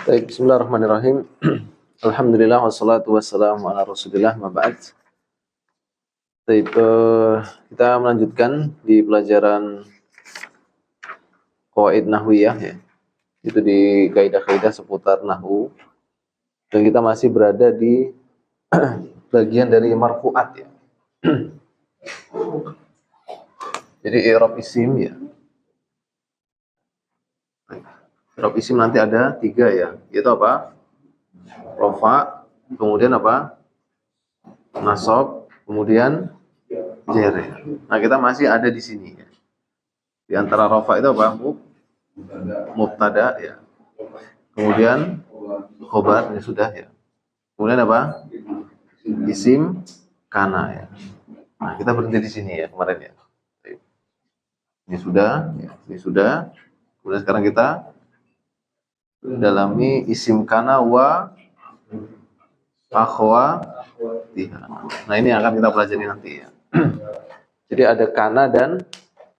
Baik, bismillahirrahmanirrahim. Alhamdulillah wassalatu wassalamu ala Rasulillah ma ba'd. Baik, kita melanjutkan di pelajaran qawaid nahwiyah ya. Itu di kaidah-kaidah seputar nahwu. Dan kita masih berada di bagian dari marfu'at ya. Jadi i'rab isim ya. I'rab isim nanti ada 3 ya. Yaitu apa? Rafa, kemudian apa? Nasab, kemudian jar. Nah, kita masih ada di sini ya. Di antara rafa itu apa? Mubtada ya. Kemudian khobar ini sudah ya. Kemudian apa? Isim kana ya. Nah, kita berhenti di sini ya kemarin ya. Ini sudah, ya. Ini sudah. Kemudian sekarang kita dalami isim kana wa akhwatiha. Nah, ini akan kita pelajari nanti ya. Jadi ada kana dan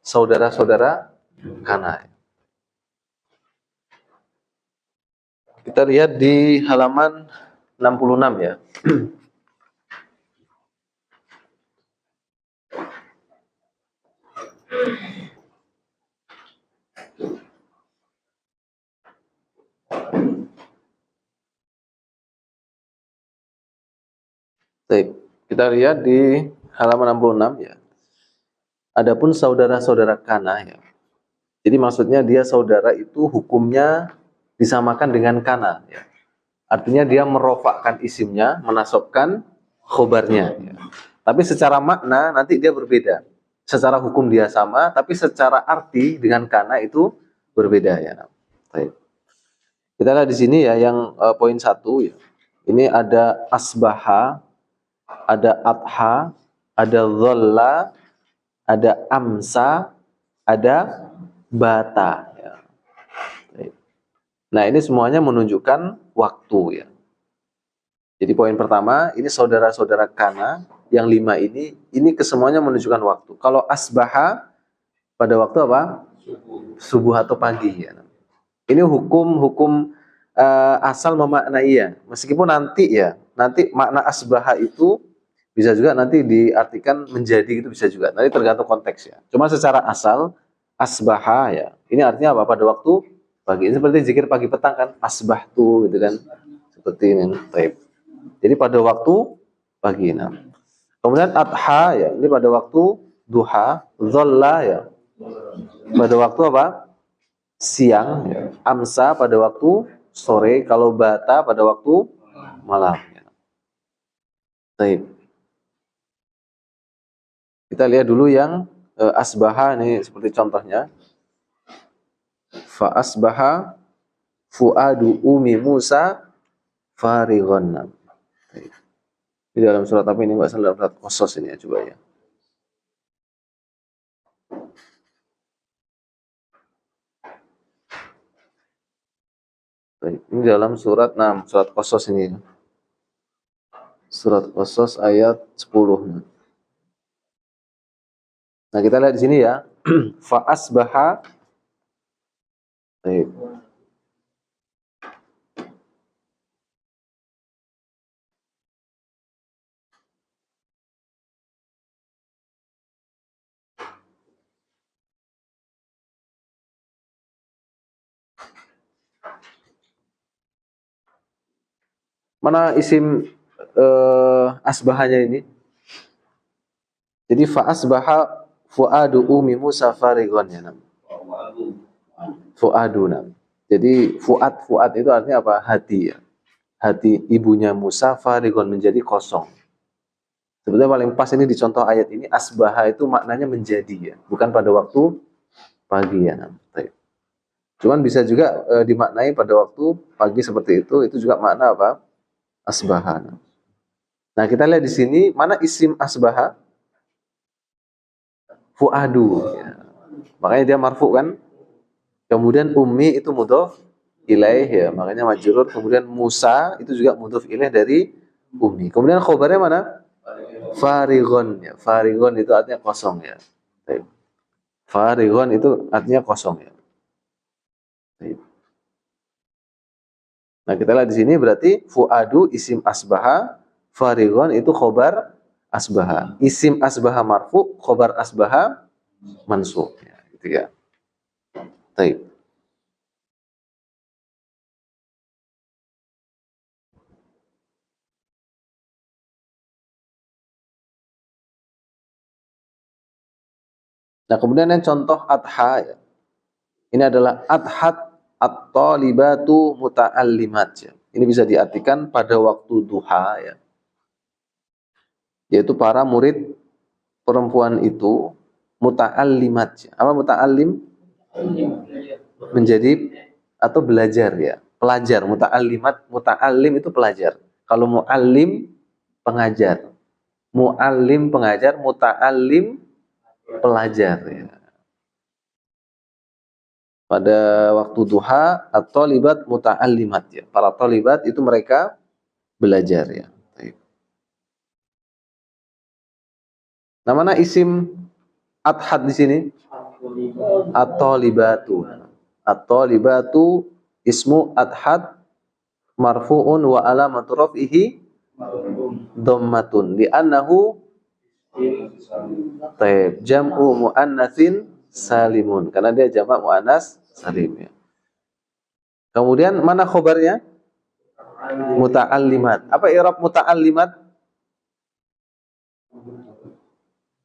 saudara-saudara kana. Kita lihat di halaman 66 ya. Baik, kita lihat di halaman 66 ya. Adapun saudara-saudara kana ya. Jadi maksudnya dia saudara itu hukumnya disamakan dengan kana ya. Artinya dia merofakkan isimnya, menasobkan khobarnya ya. Tapi secara makna nanti dia berbeda. Secara hukum dia sama, tapi secara arti dengan kana itu berbeda ya. Baik. Kita lihat di sini ya yang poin 1 ya. Ini ada asbaha, ada adha, ada dhalla, ada amsa, ada bata ya. Nah, ini semuanya menunjukkan waktu ya. Jadi poin pertama, ini saudara-saudara kana yang 5 ini kesemuanya menunjukkan waktu. Kalau asbaha pada waktu apa? Subuh atau pagi ya. Ini hukum asal memaknai ya. Meskipun nanti makna asbaha itu bisa juga nanti diartikan menjadi, itu bisa juga. Nanti tergantung konteks ya. Cuma secara asal asbaha ya. Ini artinya apa? Pada waktu pagi. Ini seperti zikir pagi petang kan, asbahtu gitu kan. Seperti ini. Baik. Jadi pada waktu pagi. Nah. Kemudian adha ya. Ini pada waktu duha, dhalla ya. Pada waktu apa? Siang ya. Amsa pada waktu sore, kalau bata pada waktu malam ya. Baik. Kita lihat dulu yang asbaha ini seperti contohnya. Fa asbaha fuadu umi Musa farighon. Di dalam surat apa ini? Enggak salah, dalam surat Qasas ini ya, coba ya. Baik, ini dalam surat 6, surat Qasas ini. Surat Qasas ayat 10. Nah, kita lihat di sini ya. Fa asbaha. Baik. Mana isim asbahanya ini? Jadi fa asbaha fuadu umi Musa farighon ya. Fuaduna. Jadi fuad itu artinya apa? Hati ya. Hati ibunya Musa farighon, menjadi kosong. Sebetulnya paling pas ini di contoh ayat ini, asbaha itu maknanya menjadi ya, bukan pada waktu pagi ya. Cuman bisa juga dimaknai pada waktu pagi seperti itu juga makna apa? Asbaha. Nah, kita lihat di sini mana isim asbaha? Fuadu ya. Makanya dia marfu kan? Kemudian ummi itu mudhof ilaih ya, makanya majrur. Kemudian Musa itu juga mudhof ilaih dari ummi. Kemudian khobarnya mana? Farighon ya. Farighon itu artinya kosong ya. Farighon itu artinya kosong ya. Nah, kita lihat di sini berarti fuadu isim asbaha, farigon itu khobar asbaha. Isim asbaha marfu, khobar asbaha mansub. Ya, gitu ya. Baik. Nah, kemudian yang contoh adha ya. Ini adalah adhat at-talibatu muta'allimat ya. Ini bisa diartikan pada waktu duha ya. Yaitu para murid perempuan itu muta'allimat ya. Apa muta'allim? Menjadi atau belajar ya. Pelajar, muta'allimat, muta'allim itu pelajar. Kalau mu'allim pengajar. Mu'allim pengajar, muta'allim pelajar ya. Pada waktu duha atau libat muta'allimat ya. Para talibat itu mereka belajar ya. Nah, mana isim adhad di sini? At-talibatu. At-talibatu ismu adhad marfu'un wa alamatu raf'ihi dhammatun li'annahu jam'u muannatsin salimun, karena dia jamak muannas salim ya. Kemudian mana khobarnya? Muta'allimat. Apa i'rab muta'allimat?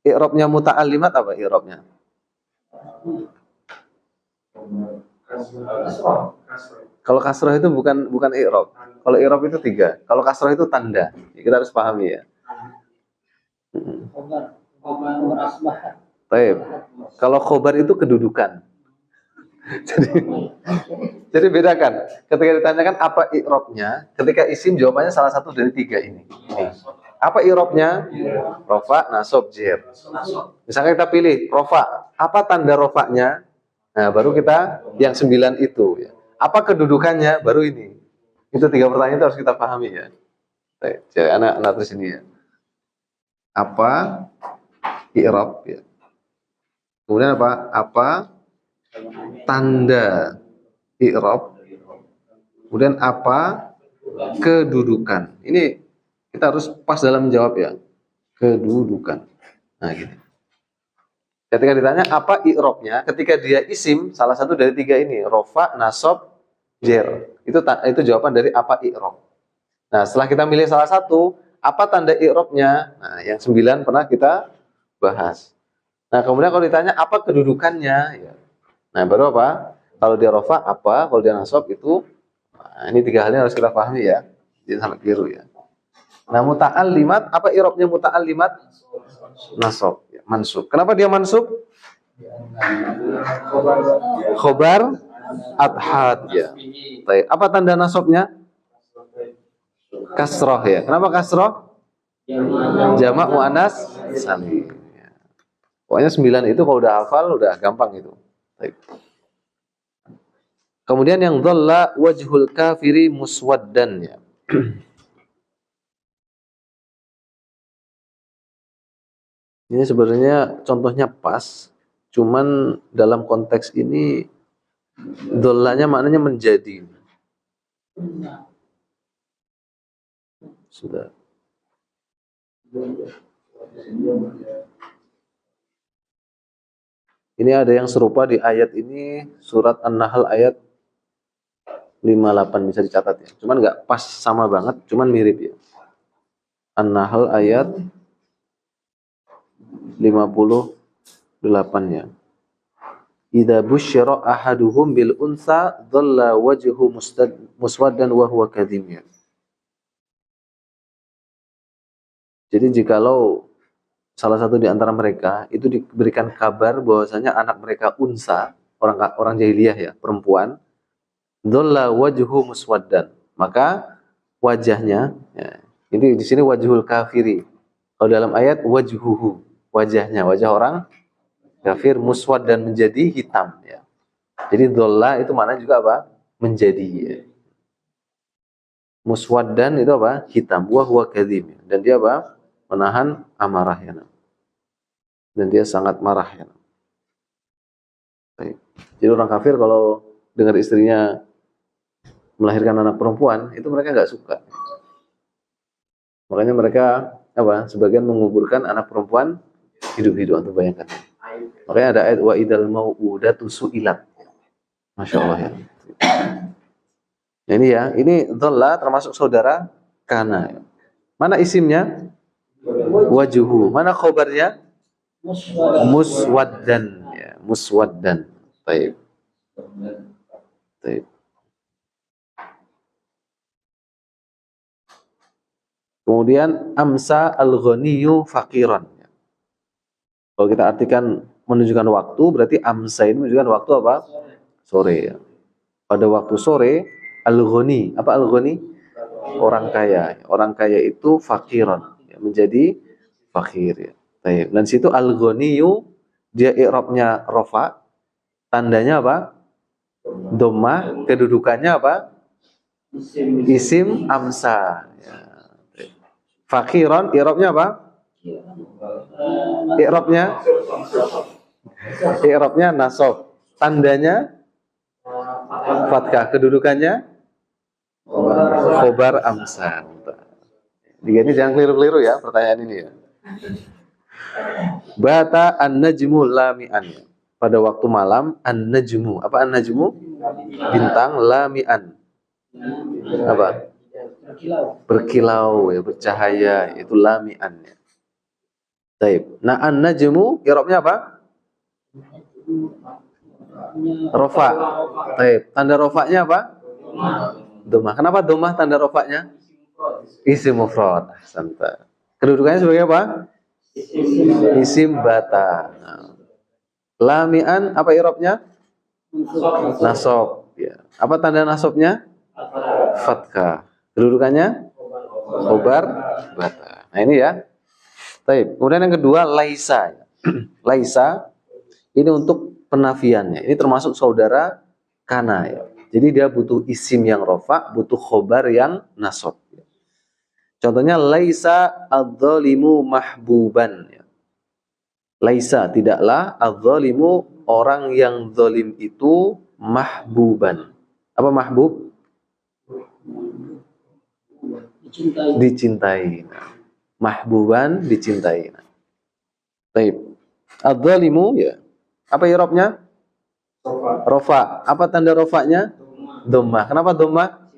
I'rabnya muta'allimat apa i'rabnya? Kalau kasrah itu bukan i'rab. Kalau i'rab itu 3. Kalau kasrah itu tanda. Kita harus pahami ya. Baik. Kalau khobar itu kedudukan. Jadi bedakan. Ketika ditanyakan apa i'rabnya, ketika isim jawabannya salah satu dari 3 ini. Apa i'rabnya? Rofa, nasab, jer. Misalnya kita pilih rofa, apa tanda rofanya? Nah, baru kita yang 9 itu. Ya. Apa kedudukannya? Baru ini. Itu 3 pertanyaan itu harus kita pahami ya. Jadi anak-anak terus ini ya. Apa i'rab ya. Kemudian apa? Apa tanda i'rab? Kemudian apa kedudukan? Ini kita harus pas dalam menjawab ya. Kedudukan. Nah, gitu. Ketika ditanya apa i'rabnya, ketika dia isim salah satu dari 3 ini, rofa, nasab, jer. Itu jawaban dari apa i'rab. Nah, setelah kita milih salah satu, apa tanda i'rabnya? Nah, yang 9 pernah kita bahas. Nah, kemudian kalau ditanya apa kedudukannya, ya. Nah, baru apa? Kalau dia rofa apa? Kalau dia nasab itu, nah, ini 3 halnya harus kita pahami ya. Jangan sampai keliru ya. Nah, muta'allimat, apa i'rabnya muta'allimat? Nasab, ya, mansub. Kenapa dia mansub? Khobar adhad ya. Baik. Apa tanda nasabnya? Kasroh ya. Kenapa kasroh? Jamak muannas salim. Ya. Pokoknya 9 itu kalau udah hafal udah gampang itu. Baik. Kemudian yang dhalla wajhul kafiri muswaddan ya. Ini sebenarnya contohnya pas, cuman dalam konteks ini dhallanya maknanya menjadi. Sudah. Ini ada yang serupa di ayat ini, surat An-Nahl ayat 58 bisa dicatat ya. Cuman nggak pas sama banget, cuman mirip ya. An-Nahl ayat 58 ya. Idza busyira ahaduhum bil unsa dhalla wajhu muswaddan wa huwa kadhim ya. Jadi jikalau salah satu di antara mereka itu diberikan kabar bahwasanya anak mereka unsa, orang jahiliyah ya, perempuan, dhalla wajhu muswaddan, maka wajahnya ya, ini di sini wajhul kafiri. Kalau dalam ayat wajhuhu, wajahnya, wajah orang kafir muswaddan menjadi hitam ya. Jadi dhalla itu maknanya juga apa? Menjadi ya. Muswaddan itu apa? Hitam. Wa huwa kadhim. Dan dia apa? Menahan amarah ya. Dan dia sangat marah ya. Baik. Jadi orang kafir kalau dengar istrinya melahirkan anak perempuan, itu mereka nggak suka. Makanya mereka sebagian menguburkan anak perempuan hidup-hidup, untuk bayangkan. Makanya ada ayat wa idal mau'udatu su'ilat. Masya Allah ya. Ini ya, ini dhalla termasuk saudara kana. Mana isimnya? Wajuhu. Mana khobarnya? Muswaddan. Ya, muswaddan. Baik. Baik. Kemudian amsa al-ghaniyu faqiran. Kalau kita artikan menunjukkan waktu, berarti amsa ini menunjukkan waktu apa? Sore ya. Pada waktu sore, al-ghani. Apa al-ghani? Orang kaya. Orang kaya itu faqiran, ya, menjadi fakir ya. Baik. Dan situ al-ghaniyu dia i'rabnya rafa, tandanya apa? Dhammah, kedudukannya apa? Isim amsa ya. Faqiran i'rabnya apa? I'rabnya nasab. Tandanya fathah, kedudukannya khobar amsa. Ini jangan keliru-keliru ya pertanyaan ini ya. Bata an-najmu lami'an. Pada waktu malam an-najmu. Apa an-najmu? Bintang lami'an. Apa? Berkilau ya, bercahaya, itu lami'an ya. Baik. Nah, an-najmu i'rabnya apa? Rafa. Baik. Tanda rafa'nya apa? Dhammah. Kenapa dhammah tanda rafa'nya? Isim mufrad. Ahsanta. Kedudukannya sebagai apa? Isim bata. Nah. Lami'an apa i'rabnya? Nasab ya. Apa tanda nasabnya? Fathah. Kedudukannya khobar bata. Nah ini ya. Baik. Kemudian yang kedua laisa. Laisa ini untuk penafiannya. Ini termasuk saudara kana ya. Jadi dia butuh isim yang rafa, butuh khobar yang nasab. Contohnya laisa adz-dzalimu mahbuban ya. Laisa tidaklah adz-dzalimu orang yang zalim itu mahbuban. Apa mahbub? Dicintai. Mahbuban dicintai. Baik. Adz-dzalimu ya. Apa i'rabnya? Rafa. Apa tanda rafa'nya? Dhammah. Kenapa dhammah?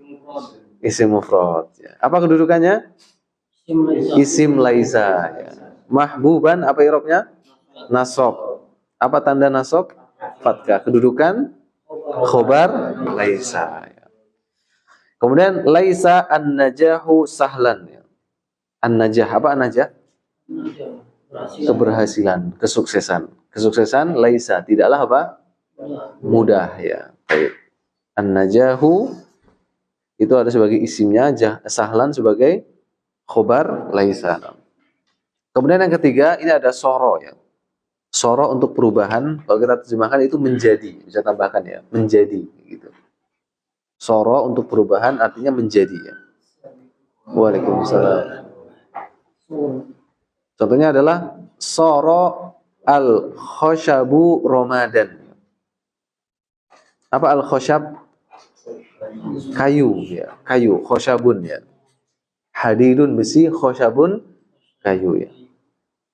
Isim mufrad ya. Apa kedudukannya? Isim laisa ya. Mahbuban apa i'rabnya? Nasab. Apa tanda nasab? Fathah. Kedudukan khobar laisa ya. Kemudian laisa an-najahu sahlan ya. An-najah apa an-najah? Keberhasilan, kesuksesan. Kesuksesan laisa tidaklah apa? Mudah ya. Baik. An-najahu itu ada sebagai isimnya, sahlan sebagai khobar laisa. Kemudian yang ketiga ini ada soro ya. Soro untuk perubahan, kalau kita terjemahkan itu menjadi, bisa tambahkan ya, menjadi gitu. Soro untuk perubahan artinya menjadi ya. Waalaikumsalam. Contohnya adalah soro al-khoshabu romadan. Apa al-khoshab? Kayu ya, kayu, khoshabun ya. Hadidun besi, khoshabun kayu ya.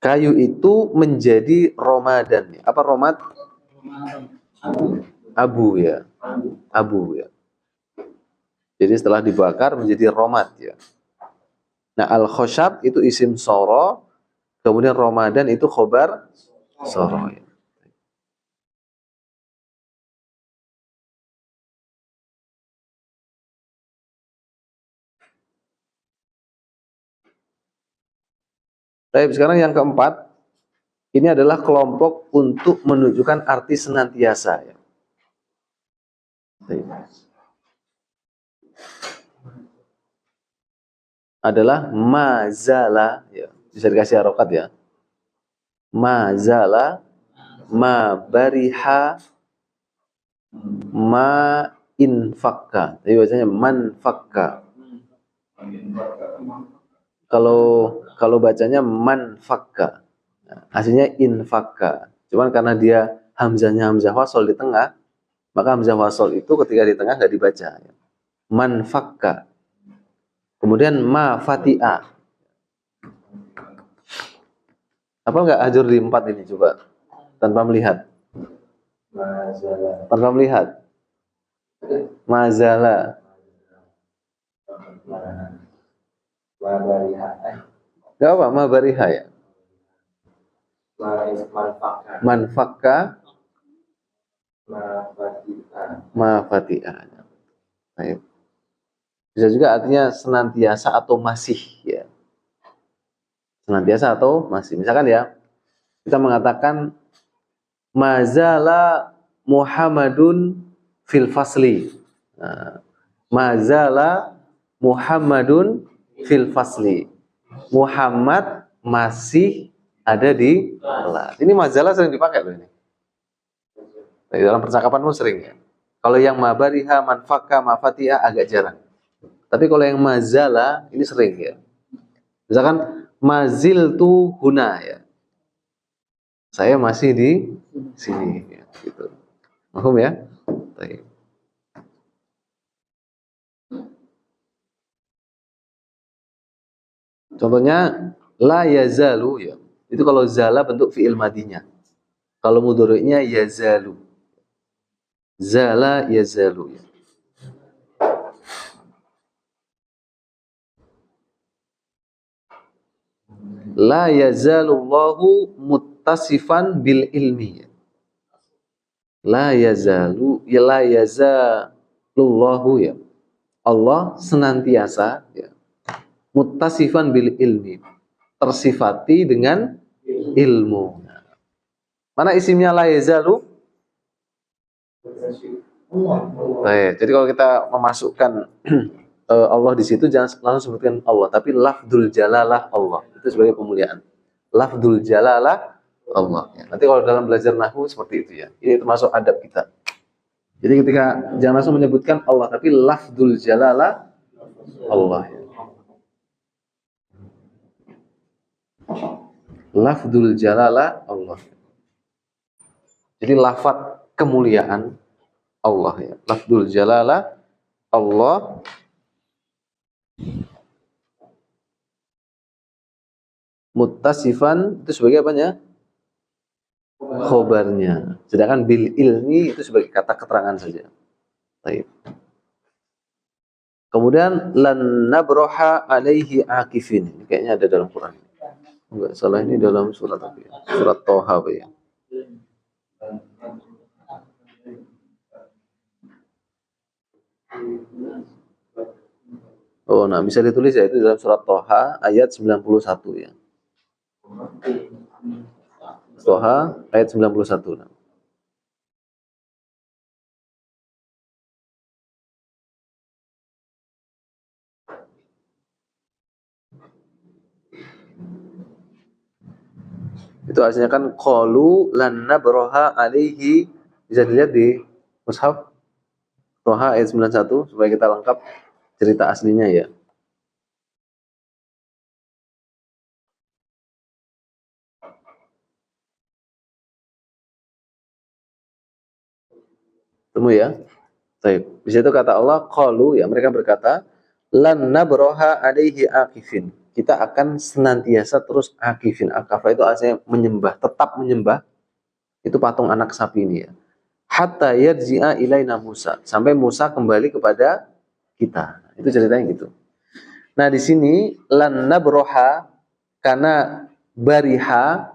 Kayu itu menjadi romadan ya. Apa romad? Abu ya. Abu ya. Jadi setelah dibakar menjadi romad ya. Nah, al-khoshab itu isim soro, kemudian romadan itu khobar soro ya. Baik, sekarang yang keempat, ini adalah kelompok untuk menunjukkan arti senantiasa ya. Baik. Adalah mazala ya. Bisa dikasih harokat ya. Mazala, ma bariha, ma infakka. Jadi bacanya manfakka. Kalau bacanya manfakka. Nah, aslinya infakka. Cuman karena dia hamzahnya hamzah wasol di tengah, maka hamzah wasol itu ketika di tengah nggak dibaca. Ya. man fakka. Kemudian ma fati'a. Apa enggak ajur di 4 ini coba tanpa melihat? Tanpa melihat. Mazala. Enggak apa, ma bariha ya. Man fakka. Ma fati'a. Baik. Bisa juga artinya senantiasa atau masih ya. Senantiasa atau masih. Misalkan ya, kita mengatakan mazala Muhammadun fil fasli. Nah, mazala Muhammadun fil fasli. Muhammad masih ada di kelas. Ini mazala sering dipakai loh ini. Di dalam percakapan pun sering ya. Kalau yang mabariha, manfaka, mafatiha agak jarang. Tapi kalau yang mazala ini sering ya. Misalkan mazil tu huna ya. Saya masih di sini ya, gitu. Paham ya? Baik. Contohnya la yazalu ya. Itu kalau zala bentuk fi'il madinya. Kalau mudhari'nya yazalu. Zala yazalu ya. La yazalullahu muttasifan bil ilmi. La yazalu ya, la yazalullahu ya. Allah senantiasa ya, muttasifan bil ilmi, tersifati dengan ilmu. Mana isimnya la yazalu? Baik, jadi kalau kita memasukkan Allah di situ jangan langsung sebutkan Allah, tapi lafdzul jalalah Allah. Itu sebagai pemuliaan. Lafdzul jalalah Allah. Ya. Nanti kalau dalam belajar nahwu seperti itu ya. Ini termasuk adab kita. Jadi ketika jangan langsung menyebutkan Allah, tapi lafdzul jalalah Allah. Ya. Lafdzul jalalah Allah. Jadi lafaz kemuliaan Allah ya. Lafdzul jalalah Allah. Muttasifan itu sebagai apanya? Khobarnya. Sedangkan bil ilmi itu sebagai kata keterangan saja. Baik. Kemudian lan nabroha alaihi akifin. Ini kayaknya ada dalam Quran. Enggak salah, ini dalam surat apa ya? Surat Toha apa ya? Oh, nah bisa ditulis ya, itu dalam surat Toha ayat 91 ya. Toha ayat 91. Nah. Itu artinya kan qalu lan nabroha alaihi, bisa dilihat di mushaf Toha ayat 91 supaya kita lengkap cerita aslinya ya. Temu ya. Baik. Di situ kata Allah qalu ya, mereka berkata lan nabroha alaihi akifin. Kita akan senantiasa terus akifin. Akafa itu artinya menyembah, tetap menyembah. Itu patung anak sapi ini ya. Hatta yarji'a ilaina Musa. Sampai Musa kembali kepada kita. Itu ceritanya gitu. Nah, di sini lan nabroha karena bariha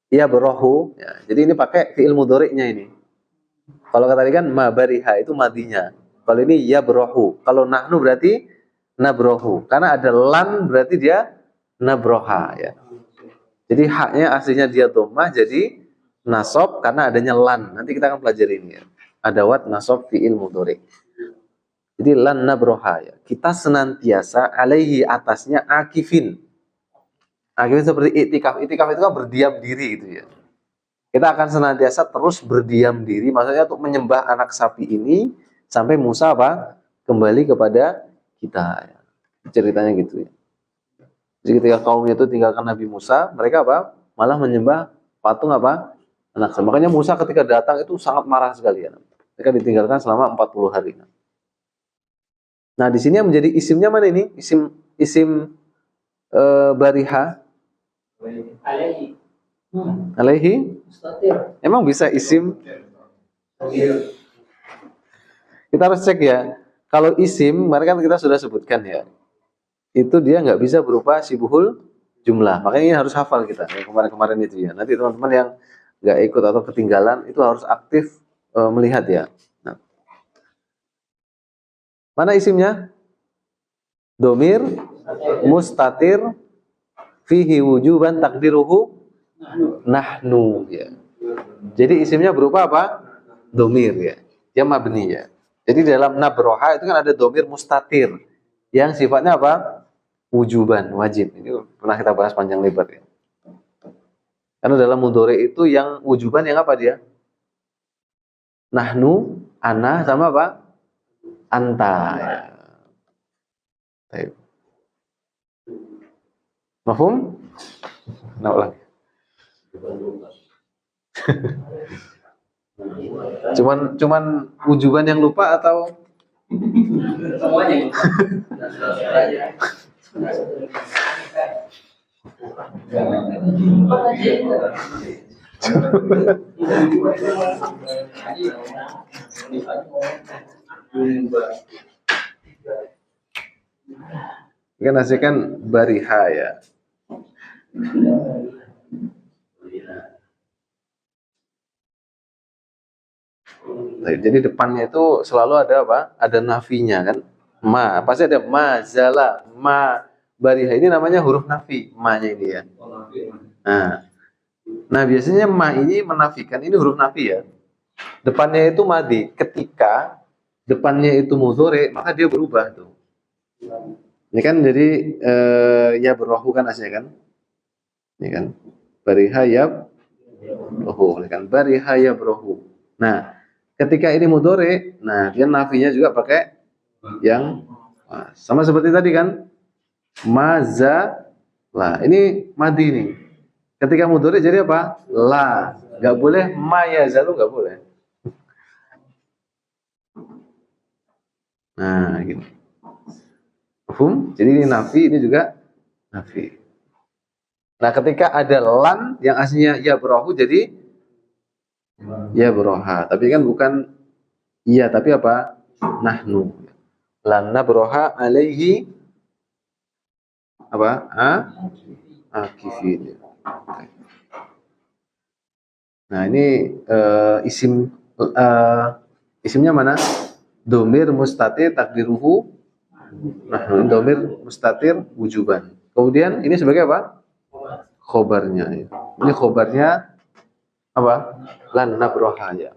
ya berohu ya. Jadi ini pakai fi'il mudhari'nya ini. Kalau kata tadi kan ma bariha itu madinya. Kalau ini ya berohu. Kalau nahnu berarti nabrohu. Karena ada lan berarti dia nabroha ya. Jadi haknya aslinya dia dhammah jadi nasab karena adanya lan. Nanti kita akan pelajari ini ya. Adawat nasab fi'il mudhari'. Jadi lan nabroha ya. Kita senantiasa alaihi atasnya akifin. Akifin seperti itikaf. Itikaf itu kan berdiam diri gitu ya. Kita akan senantiasa terus berdiam diri. Maksudnya untuk menyembah anak sapi ini sampai Musa apa? Kembali kepada kita. Ya. Ceritanya gitu ya. Jadi ketika kaumnya itu tinggalkan Nabi Musa, mereka apa? Malah menyembah patung apa? Anak sapi. Makanya Musa ketika datang itu sangat marah sekali ya. Mereka ditinggalkan selama 40 hari. Nah, di sini yang menjadi isimnya mana ini? Isim bariha. Alaihi. Alaihi. Mustatir. Emang bisa isim? Kita harus cek ya. Kalau isim, kemarin kan kita sudah sebutkan ya. Itu dia nggak bisa berupa sibuhul jumlah. Makanya ini harus hafal kita. Yang kemarin-kemarin itu ya. Nanti teman-teman yang nggak ikut atau ketinggalan itu harus aktif melihat ya. Nah, mana isimnya? Domir, mustatir, fihi wujuban takdiruhu nahnu ya. Jadi isimnya berupa apa? Domir ya. Dia mabni ya. Jadi dalam nabroha itu kan ada domir mustatir yang sifatnya apa? Wujuban, wajib. Ini pernah kita bahas panjang lebar ya. Karena dalam mudhari itu yang wujuban yang apa dia? Nahnu, ana sama apa? Anta ya. Baik. Mafhum? Nah, ulang. cuman wujuban yang lupa atau Semuanya. kan hasilkan bariha ya. Nah, jadi depannya itu selalu ada apa? Ada nafinya kan? Ma, pasti ada ma, zala, ma, bariha. Ini namanya huruf nafi, ma-nya ini ya. Nah, biasanya ma ini menafikan, ini huruf nafi ya. Depannya itu madi. Ketika depannya itu mudhari, maka dia berubah tuh. Ini kan jadi ya berrohu kan aslinya kan? Ini kan bariha ya rohu, kan bariha ya berrohu. Nah, ketika ini mudhari, nah dia nafinya juga pakai yang sama seperti tadi kan? Maza lah. Ini madi nih. Ketika mudhari jadi apa? La. Enggak boleh mayazalu, enggak boleh. Nah, gini. Mafhum? Jadi ini nafi, ini juga nafi. Nah, ketika ada lan yang aslinya ya berahu jadi ya beroha. Tapi kan bukan iya, tapi apa? Nahnu. Lan nabroha alaihi apa? Akifin. Nah, ini isimnya mana? Domir mustatir takdiruhu. Nah, domir mustatir wujuban. Kemudian ini sebagai apa? Khobarnya ya. Ini khobarnya apa? Lan nabroha ya.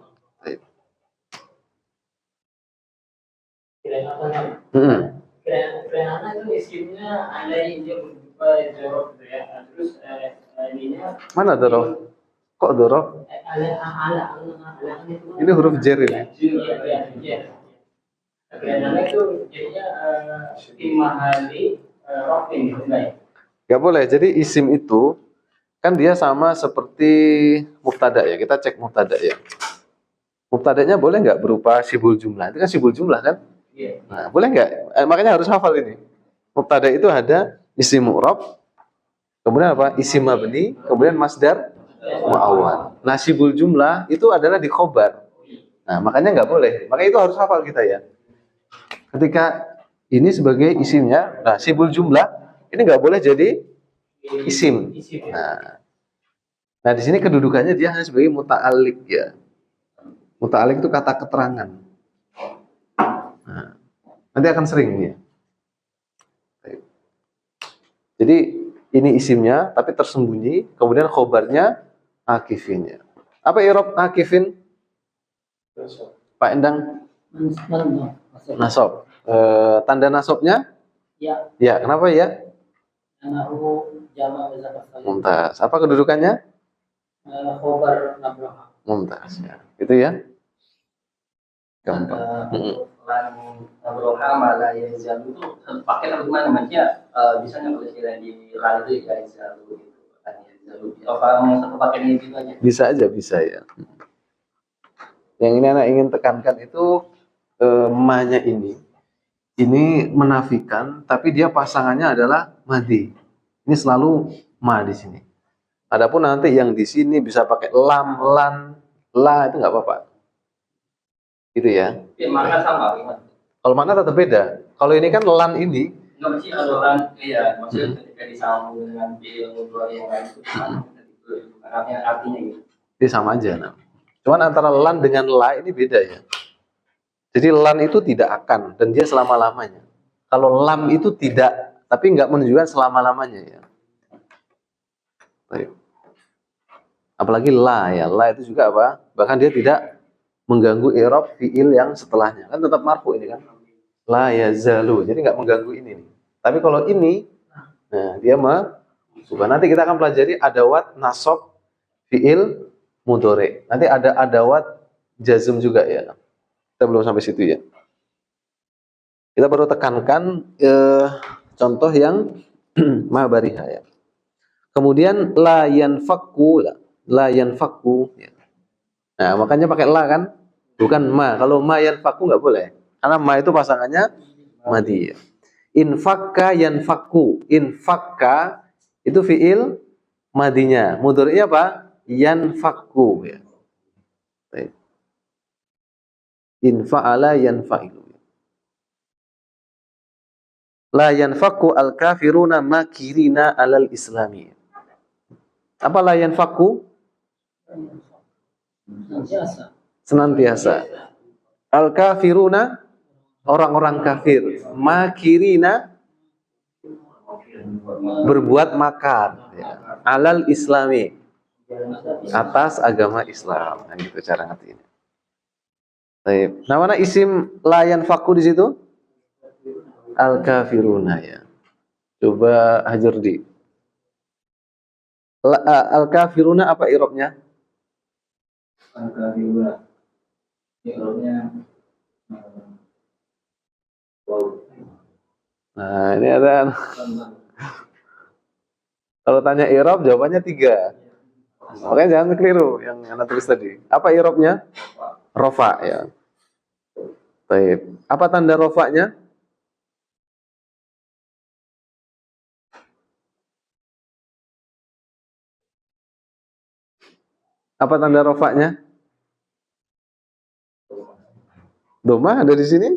Kerana itu isimnya alai dia berupa jorok gitu ya. Terus ininya mana dorof? Kok dorof? ala Ini huruf jer ini. Iya. Kerana itu jadinya timahali rofin gitu guys. Gak boleh. Jadi isim itu kan dia sama seperti mubtada ya. Kita cek mubtada ya. Mubtadanya boleh nggak berupa sibul jumlah? Itu kan sibul jumlah kan? Iya. Nah, boleh nggak? Makanya harus hafal ini. Mubtada itu ada isim mu'rab, kemudian apa? Isim mabni, kemudian masdar mu'awwal. Nah, sibul jumlah itu adalah di khobar. Nah, makanya nggak boleh. Makanya itu harus hafal kita ya. Ketika ini sebagai isimnya, nah sibul jumlah ini nggak boleh jadi isim. Nah, di sini kedudukannya dia hanya sebagai muta'alliq ya. Muta'alliq itu kata keterangan. Nah, nanti akan sering ini ya. Jadi ini isimnya tapi tersembunyi, kemudian khobarnya akifinnya. Apa i'rab akifin? Pak Endang? Nasab. Tanda nasabnya? Ya. Ya, kenapa ya? Anahu jama' muzakkar salim. Mumtaz. Apa kedudukannya? Khobar nabroha. Mumtaz ya. Itu ya. Gampang. Lan nabroha malah yang jalu itu pakai apa gimana maksudnya bisa nggak istilah di lan itu ya jalu gitu kan ya jalu apa mau satu pakai ini gitu aja Bisa aja, bisa ya. Yang ini anak ingin tekankan itu ma-nya ini ini menafikan, tapi dia pasangannya adalah madi. Ini selalu ma di sini. Adapun nanti yang di sini bisa pakai lam, lan, la itu nggak apa-apa. Gitu ya. Ya, makna sama. Kalau makna tetap beda. Kalau ini kan lan ini, Nggak mesti ada orang, iya, maksudnya ketika disambung dengan bil mudhari yang lain itu artinya gitu. ini sama aja. Nah. Cuman antara lan dengan la ini beda ya. Jadi lan itu tidak akan dan dia selama-lamanya. Kalau lam itu tidak, tapi nggak menunjukkan selama-lamanya ya. Baik. Apalagi la ya, la itu juga apa? Bahkan dia tidak mengganggu i'rab fiil yang setelahnya. Kan tetap marfu ini kan. La yazalu. Jadi nggak mengganggu ini nih. Tapi kalau ini, nah dia masukkan. Nanti kita akan pelajari adawat nasab fiil mudhari. Nanti ada adawat jazm juga ya. Kita belum sampai situ ya. Kita baru tekankan contoh yang mahabariha ya. Kemudian la yanfakku, la yanfakku. Ya. Nah makanya pakai la kan, bukan ma. Kalau ma yanfakku nggak boleh, karena ma itu pasangannya madi. Ya. Infakka yanfakku, infakka itu fiil madinya. Mudhari'nya apa? Yanfakku. Ya. Infa'ala yanfa'ilu. La yanfakku al-kafiruna makirina alal islami. Apa la yanfakku? Senantiasa. Al-kafiruna, orang-orang kafir. Makirina, berbuat makar. Ya. Alal islami, atas agama Islam. Nah, gitu cara ngerti ini. Baik. Nah, mana isim la yanfakku di situ? Al-kafiruna ya. Coba Hajurdi. Al-kafiruna apa i'rabnya? Al-kafiruna. I'rabnya Nah, ini ada. Kalau tanya i'rab jawabannya 3. Makanya jangan keliru yang Anda tulis tadi. Apa i'rabnya? Rofa ya. Baik. Apa tanda rofanya? Apa tanda rofanya? Doma ada di sini?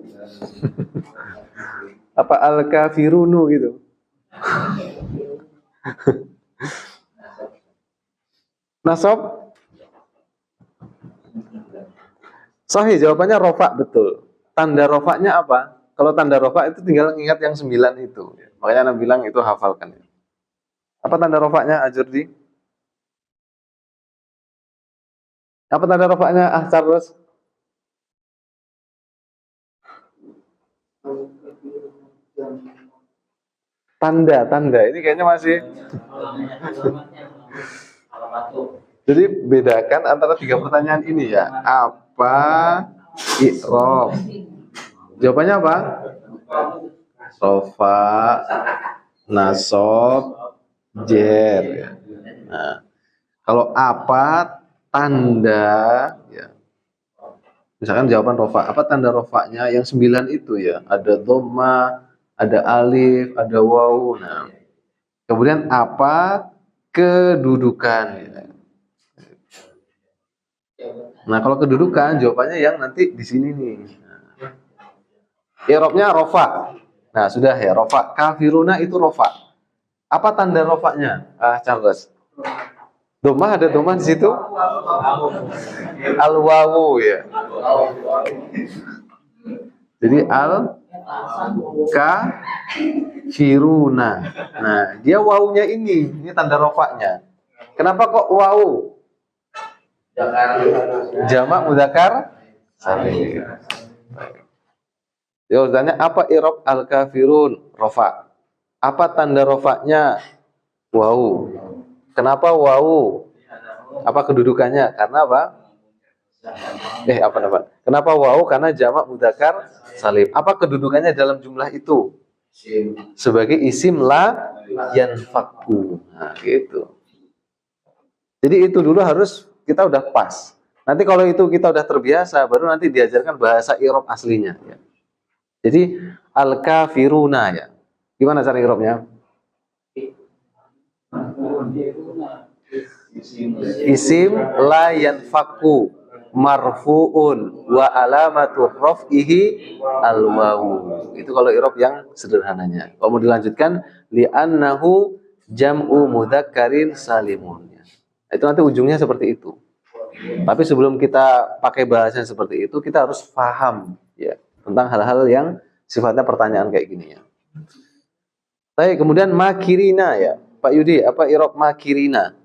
Apa al-kafirunu gitu? Nasab? Sahih, jawabannya rofa, betul. Tanda rofanya apa? Kalau tanda rofa itu tinggal ingat yang 9 itu. Makanya Anda bilang itu hafalkan. Apa tanda rofanya, Ajurdi? Apa tanda rofanya, Charles? Tanda. Ini kayaknya masih. Jadi bedakan antara 3 pertanyaan ini ya. Apa i'rab? Jawabannya apa? Rofa, nasab, jer. Nah, kalau apa tanda ya. Misalkan jawaban rofa, apa tanda rofanya? Yang 9 itu ya. Ada dhamma, ada alif, ada waw. Nah, kemudian apa kedudukan ya. Nah, kalau kedudukan jawabannya yang nanti di sini nih. I'rabnya rofa. Nah, sudah ya, rofa. Kafiruna itu rofa. Apa tanda rofanya? Charles. Domah, ada domah di situ? Al-wawu ya. Jadi al-kafiruna. Nah, dia wawunya ini tanda rofanya. Kenapa kok wawu? Jamak mudzakkar salim. Dia tanya apa i'rab al-kafirun? Rofa. Apa tanda rofanya? Wawu. Kenapa wawu? Apa kedudukannya? Karena apa? Kenapa wawu? Karena jamak mudzakkar salim. Apa kedudukannya dalam jumlah itu? Sebagai isim la yanfakku. Nah, gitu. Jadi itu dulu harus kita udah pas. Nanti kalau itu kita udah terbiasa, baru nanti diajarkan bahasa i'rab aslinya. Ya. Jadi al-kafiruna ya. Gimana cara i'rabnya? Isim la yanfaku marfuun wa alamatu raf'ihi al-wawu. Itu kalau i'rab yang sederhananya. Kalau mau dilanjutkan li'annahu jam'u mudzakkarin salimun. Itu nanti ujungnya seperti itu. Tapi sebelum kita pakai bahasa seperti itu, kita harus paham ya tentang hal-hal yang sifatnya pertanyaan kayak gini ya. Baik, kemudian makirina ya. Pak Yudi, apa i'rab makirina?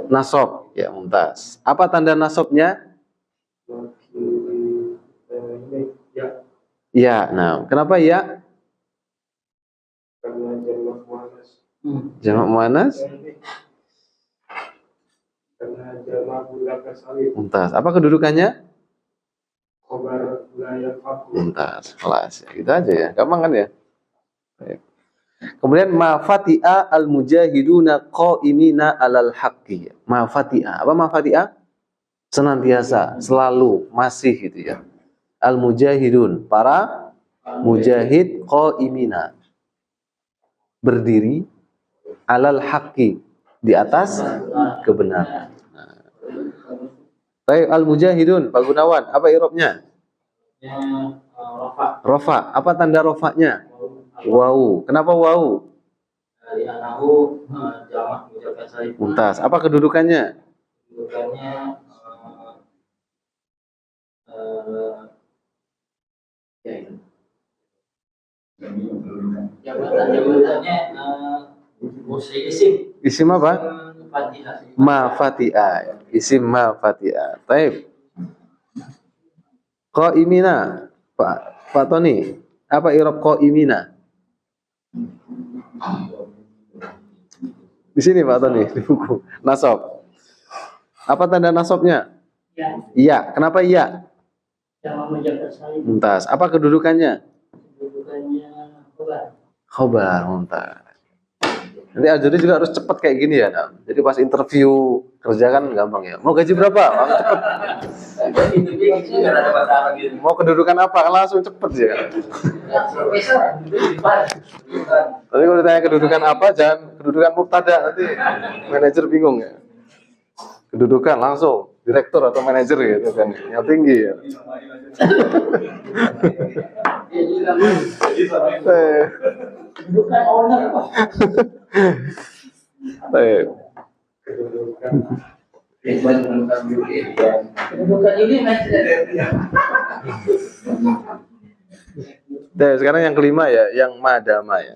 Nasab, ya mumtaz. Apa tanda nasabnya? Ya, nah, kenapa ya? Jamak muannas. Mumtaz. Apa kedudukannya? Mumtaz. Kelas. Ya, gitu aja ya. Gampang kan ya? Baik. Kemudian mafati'a al-mujahiduna qa'imina alal haqqi. Mafati'a. Apa mafati'a? Senantiasa, selalu, masih gitu ya. Al-mujahidun, para mujahid qa'imina. Berdiri alal haqqi, di atas kebenaran. Baik, al-mujahidun, Pak Gunawan, apa i'rabnya? Rofa. Apa tanda rofanya? Wawu. Kenapa wawu? Mumtaz. Apa kedudukannya? Kedudukannya jabatannya isim. Isim apa? Fatihah. Mafati'a. Isim mafati'a. Taib. Qa'imina. Pak Tony, apa i'rab qa'imina? Di sini Pak Tony, di buku. Nasab. Apa tanda nasabnya? Ya, Iya. Kenapa iya? sama menjaga saling. Mumtaz. Apa kedudukannya? Kedudukannya khobar. Khobar. Mumtaz. Nanti ajudan juga harus cepat kayak gini ya. Nah. Jadi pas interview kerja kan gampang ya. Mau gaji berapa? Langsung cepet. Mau kedudukan apa? Langsung cepet ya. Tapi kalau ditanya kedudukan apa, jangan kedudukan mubtada, nanti manajer bingung ya. Kedudukan langsung direktur atau manajer gitu kan, yang tinggi ya. Kedudukan owner apa? Kedudukan ini Nah, sekarang yang kelima ya, yang madama ya.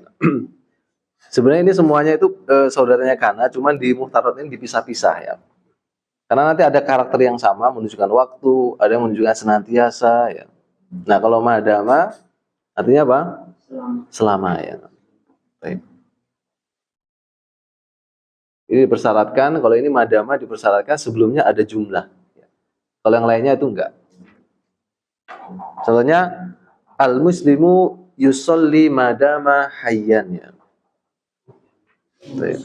Sebenarnya ini semuanya itu saudaranya Kana, cuman di muhtarat ini dipisah-pisah ya. Karena nanti ada karakter yang sama menunjukkan waktu, ada yang menunjukkan senantiasa ya. Nah, kalau madama artinya apa? Selama ya. Baik. Ini dipersyaratkan, kalau ini madama dipersyaratkan sebelumnya ada jumlah. Kalau yang lainnya itu enggak. Contohnya al-muslimu yusolli madama hayyan ya. Baik.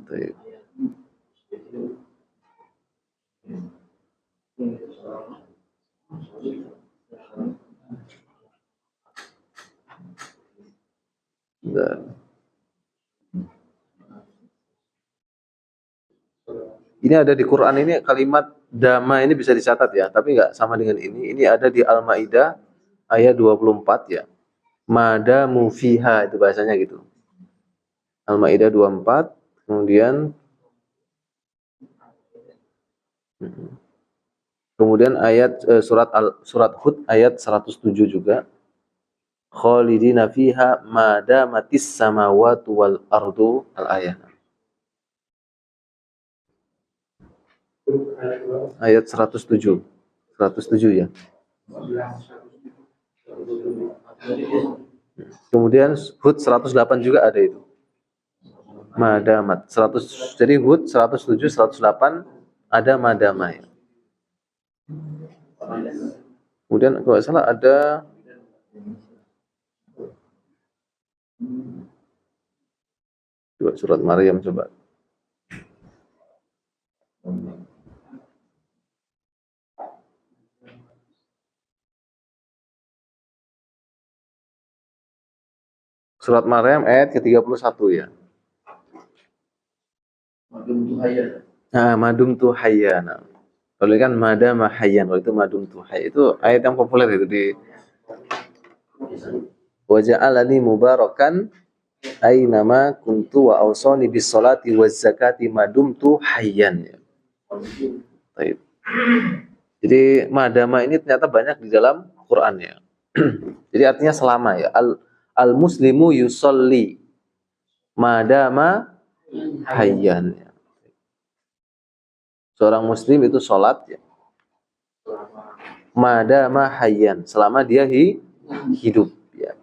Baik. Bentar. Ini ada di Quran, ini kalimat dama ini bisa dicatat ya, tapi nggak sama dengan ini. Ini ada di Al-Maidah ayat 24 ya. Madamu fiha, itu bahasanya gitu. Al-Maidah 24, kemudian ayat surat Hud ayat 107 juga. Khalidina fiha madamatis samawati wal ardu, al-ayat. Ayat 107. 107 ya. Kemudian Hud 108 juga ada itu. Madamat 100. Jadi Hud 107, 108 ada madama ya. Kemudian kalau salah ada coba surat Maryam coba. Surat Maryam ayat ke-31 ya. Madum tuhaya. Nah, madum tu hayyana. Kalau kan madama hayyan, kalau itu madum tu hayy. Itu ayat yang populer itu di wa ja'alani mubarakan ainama kuntu wa awsani bis salati waz zakati madumtu hayyan. Baik. Jadi madama ini ternyata banyak di dalam Quran ya. Jadi artinya selama ya. Al muslimu yusolli madama hayyan. Ya. Seorang muslim itu sholat ya. Madama hayyan, selama dia hidup ya.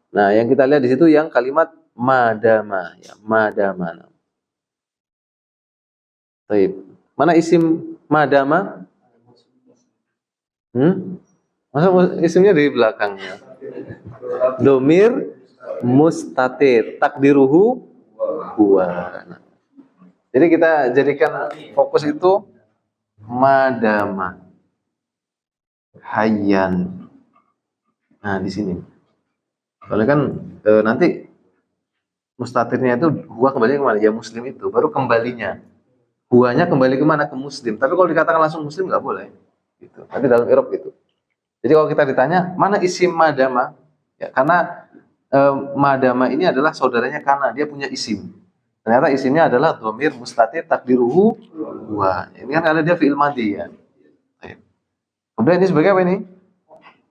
Nah, yang kita lihat di situ yang kalimat madama ya, madama. Baik. Mana isim madama? Masa isimnya di belakangnya? Domir mustatir, takdiruhu huwa. Nah, jadi kita jadikan fokus itu madama hayyan. Nah, di sini. Soalnya kan nanti mustatirnya itu huwa kembali kemana? Ya muslim itu, baru kembalinya. Huwanya kembali kemana? Ke muslim. Tapi kalau dikatakan langsung muslim nggak boleh. Gitu. Nanti dalam i'rab gitu. Jadi kalau kita ditanya mana isim madama, ya karena madama ini adalah saudaranya kana, dia punya isim. Ternyata isimnya adalah dhamir mustatir takdiruhu huwa. Ini kan ada dia fi'il madhi ya. Kemudian ini sebagai apa ini?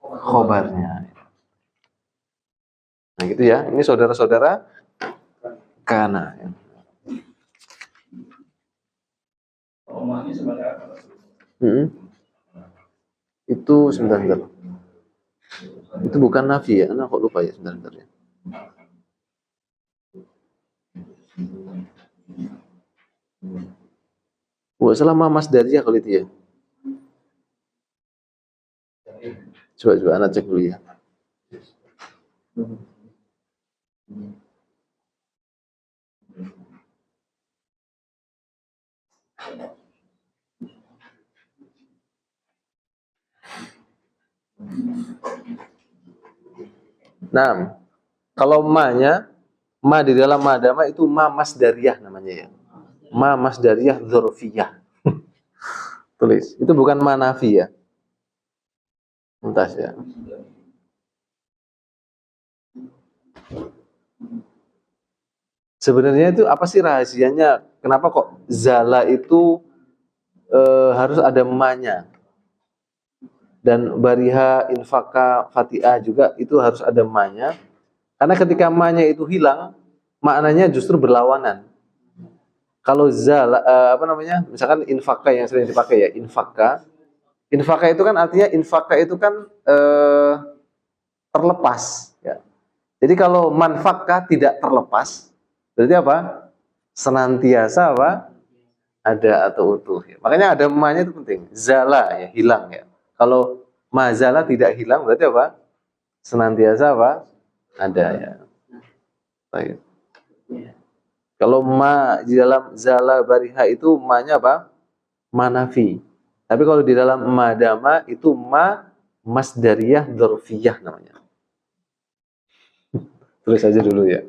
Khobarnya. Nah gitu ya. Ini saudara-saudara kana. Ya. Itu sebentar. Itu bukan nafi ya. Nah, kok lupa ya sebentar ya. Wah, selama Mas Darja kalau itu ya. Coba anak cek dulu ya. Nah, kalau ma-nya, ma di dalam madama itu ma masdariyah namanya ya. Ma masdariyah dzarfiyah. Tulis. Itu bukan ma nafi ya. Entas ya. Sebenarnya itu apa sih rahasianya? Kenapa kok zala itu harus ada ma-nya? Dan bariha, infaka, fatiha juga itu harus ada ma-nya. Karena ketika ma-nya itu hilang, maknanya justru berlawanan. Kalau zala misalkan infaka yang sering dipakai ya, infaka. Infaka itu kan artinya infaka itu kan terlepas ya. Jadi kalau manfaka tidak terlepas, berarti apa? Senantiasa apa? Ada atau utuh. Ya. Makanya ada ma-nya itu penting. Zala ya, hilang ya. Kalau mazala tidak hilang berarti apa? Senantiasa apa? Ada ya. Baik. Kalau ma di dalam zala bariha itu ma-nya apa? Manafi. Tapi kalau di dalam madama itu ma masdariyah dzarfiyah namanya. Tulis aja dulu ya.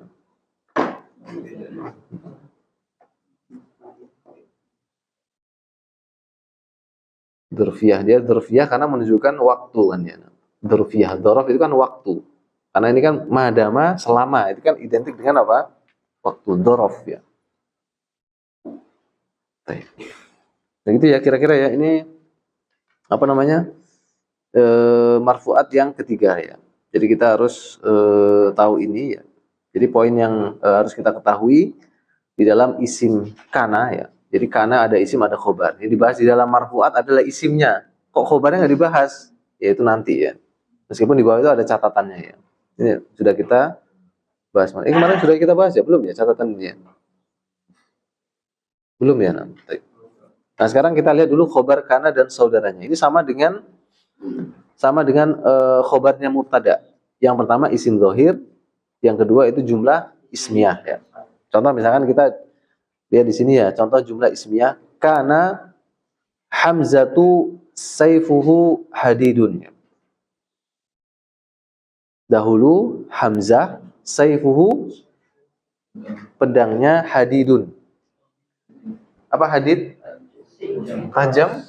Dzarfiyah, dia dzarfiyah karena menunjukkan waktu kan ya. Dzarfiyah, dzaraf itu kan waktu. Karena ini kan madama selama, itu kan identik dengan apa? Waktu dzaraf ya. Baik. Nah gitu ya kira-kira ya, ini apa namanya? Marfuat yang ketiga ya. Jadi kita harus tahu ini ya. Jadi poin yang harus kita ketahui di dalam isim kana ya. Jadi kana ada isim ada khobar. Yang dibahas di dalam marfuat adalah isimnya. Kok khobarnya nggak dibahas? Ya itu nanti ya. Meskipun di bawah itu ada catatannya ya. Ini sudah kita bahas. Kemarin sudah kita bahas ya, belum ya catatannya? Belum ya. Nah sekarang kita lihat dulu khobar kana dan saudaranya. Ini sama dengan khobarnya mubtada. Yang pertama isim zahir, yang kedua itu jumlah ismiyah ya. Contoh misalkan kita lihat di sini ya, contoh jumlah ismiyah kana Hamzatu saifuhu hadidun. Dahulu Hamzah, sayfuhu, pedangnya hadidun. Apa hadid? Tajam?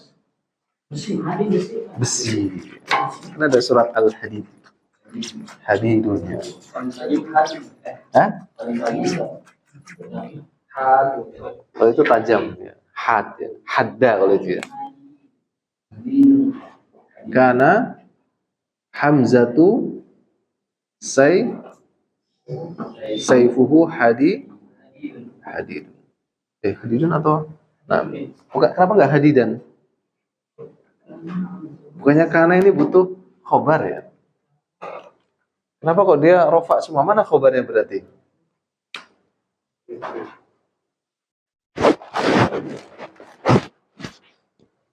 Besi. Kan ada surat Al-Hadid. Hadidun. Ya. Hah? Kalau itu tajam, ya. Had, ya. Hadda kalau itu ya. Karena Hamzatu sayfuhu hadidun. Hadidun atau kenapa nggak hadidan? Bukannya karena ini butuh khobar ya? Kenapa kok dia rofa semua? Mana khobarnya berarti?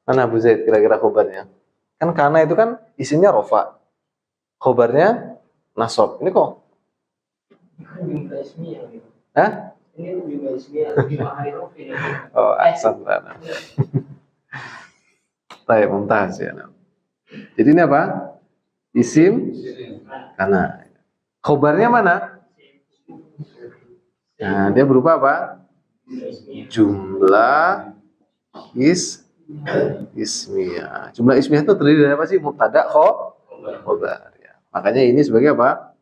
Mana Abu Zaid kira-kira khobarnya? Kan karena itu kan isinya rofa. Khobarnya nasab. Ini kok? Hah? Ini juga ismiyah, Oh, ahsan. Baik, mumtaz ya. Jadi ini apa? Isim kana. Khobarnya mana? Nah, dia berupa apa? Jumlah ismiyah. Jumlah ismiyah itu terdiri dari apa sih? Mubtada, khobar ya. Makanya ini sebagai apa?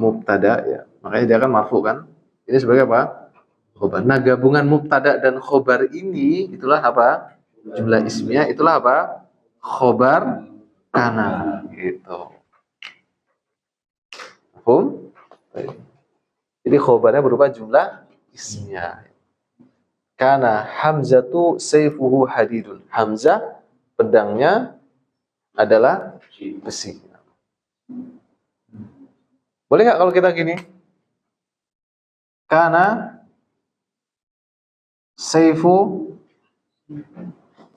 Mubtada ya. Makanya dia akan marfu kan? Ini sebagai apa? Khobar. Nah, gabungan mubtada dan khobar ini itulah apa? Jumlah ismiyah, itulah apa? Khobar kana gitu. Paham? Jadi khobarnya berupa jumlah ismiyah. Kana Hamzatu sayfuhu hadidun. Hamzah pedangnya adalah besi. Boleh nggak kalau kita gini? Kana sayfu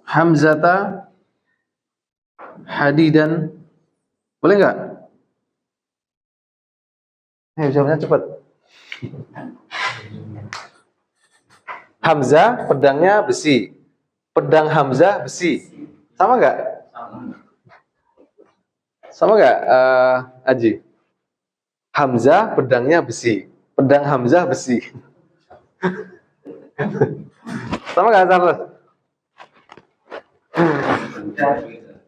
Hamzata hadidan. Boleh nggak? Jawabnya cepat. Hamzah pedangnya besi. Pedang Hamzah besi. Sama nggak? Sama nggak, Aji? Hamzah pedangnya besi. Pedang Hamzah besi. Sama nggak, Charles?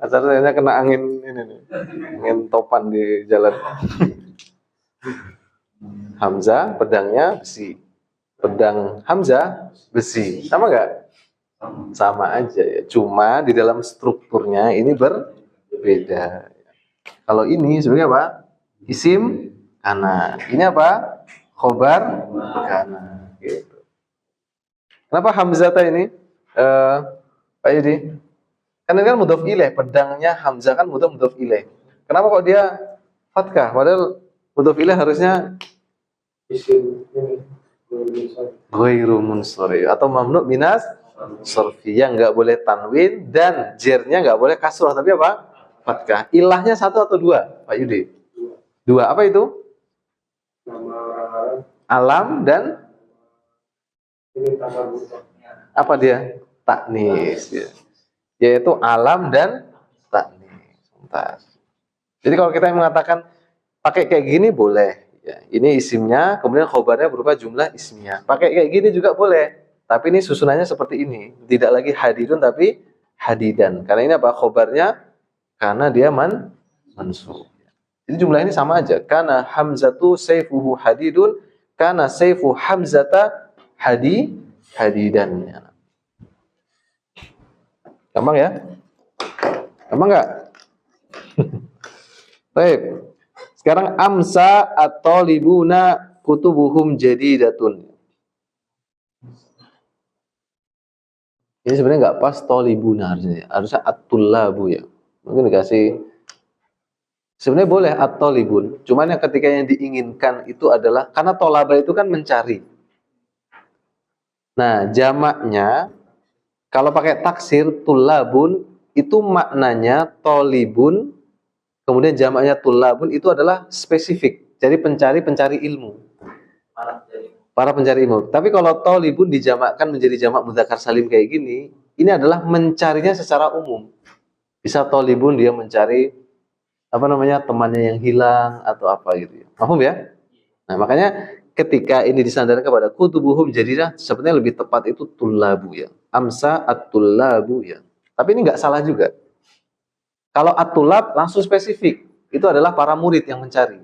Acaranya kena angin ini nih. Angin topan di jalan. Hamzah pedangnya besi. Pedang Hamzah besi. Sama nggak? Sama aja ya. Cuma di dalam strukturnya ini berbeda. Kalau ini sebagai apa? Isim kana. Ini apa? Khobar kana. Gitu. Kenapa Hamzah ini? Pak Yudi? Kan ini kan mudhof ilaih. Pedangnya Hamzah kan mudhof ilaih. Kenapa kok dia fathah? Padahal mudhof ilaih harusnya isim ini ghairu munsharif atau mamnu minas sarfi, yang nggak boleh tanwin dan jernya nggak boleh kasrah, tapi apa? Fathah. Ilahnya satu atau dua, Pak Yudi? Dua. Apa itu? nama orang Arab Alam dan ini tambah buta. apa dia? Taknis ya. Yaitu alam dan taknis. Jadi kalau kita mengatakan pakai kayak gini boleh ya. Ini isimnya, kemudian khobarnya berupa jumlah ismiyah. Pakai kayak gini juga boleh. Tapi ini susunannya seperti ini. Tidak lagi hadidun tapi hadidan. Karena ini apa? Khobarnya karena dia mansub. Jadi jumlah ini sama aja. Kana Hamzatu sayfuhu hadidun, kana sayfu Hamzata hadidan. Gampang ya? Gampang nggak? Baik. Sekarang amsa atau libuna kutubuhum jadidatun. Ini sebenarnya nggak pas tolibuna harusnya at-tullabu ya. Mungkin dikasih. Sebenarnya boleh at-tolibun. Cuman yang ketika yang diinginkan itu adalah karena tolaba itu kan mencari. Nah, jamaknya kalau pakai taksir tullabun itu maknanya tolibun. Kemudian jamaknya tullabun itu adalah spesifik. Jadi pencari ilmu. Para pencari ilmu. Tapi kalau tolibun dijamakkan menjadi jamak mudzakkar salim kayak gini, ini adalah mencarinya secara umum. Bisa tolibun dia mencari apa namanya, temannya yang hilang atau apa gitu ya. Paham ya? Nah, makanya ketika ini disandarkan kepada kutubuhum jadidah, sebenarnya lebih tepat itu tullabu ya. Amsa at-tullabu ya. Tapi ini nggak salah juga. Kalau at-tullab langsung spesifik, itu adalah para murid yang mencari.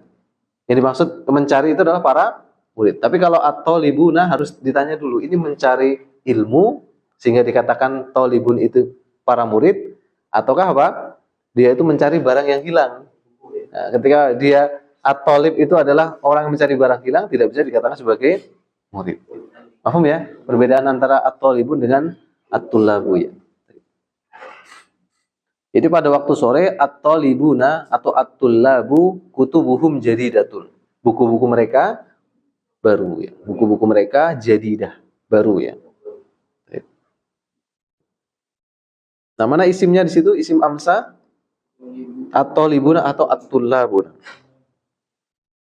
Yang dimaksud mencari itu adalah para murid. Tapi kalau at-talibuna harus ditanya dulu, ini mencari ilmu sehingga dikatakan talibun itu para murid, ataukah apa? Dia itu mencari barang yang hilang. Nah, ketika dia at-talib itu adalah orang yang mencari barang hilang, tidak bisa dikatakan sebagai murid. Paham ya? Perbedaan antara at-talibun dengan at-tullabu ya. Jadi pada waktu sore at-talibuna atau at-tullabu kutubuhum jadidatun. Buku-buku mereka baru ya. Buku-buku mereka jadidah, baru ya. Nah, mana isimnya di situ? Isim amsa at-talibuna atau at-tullabuna.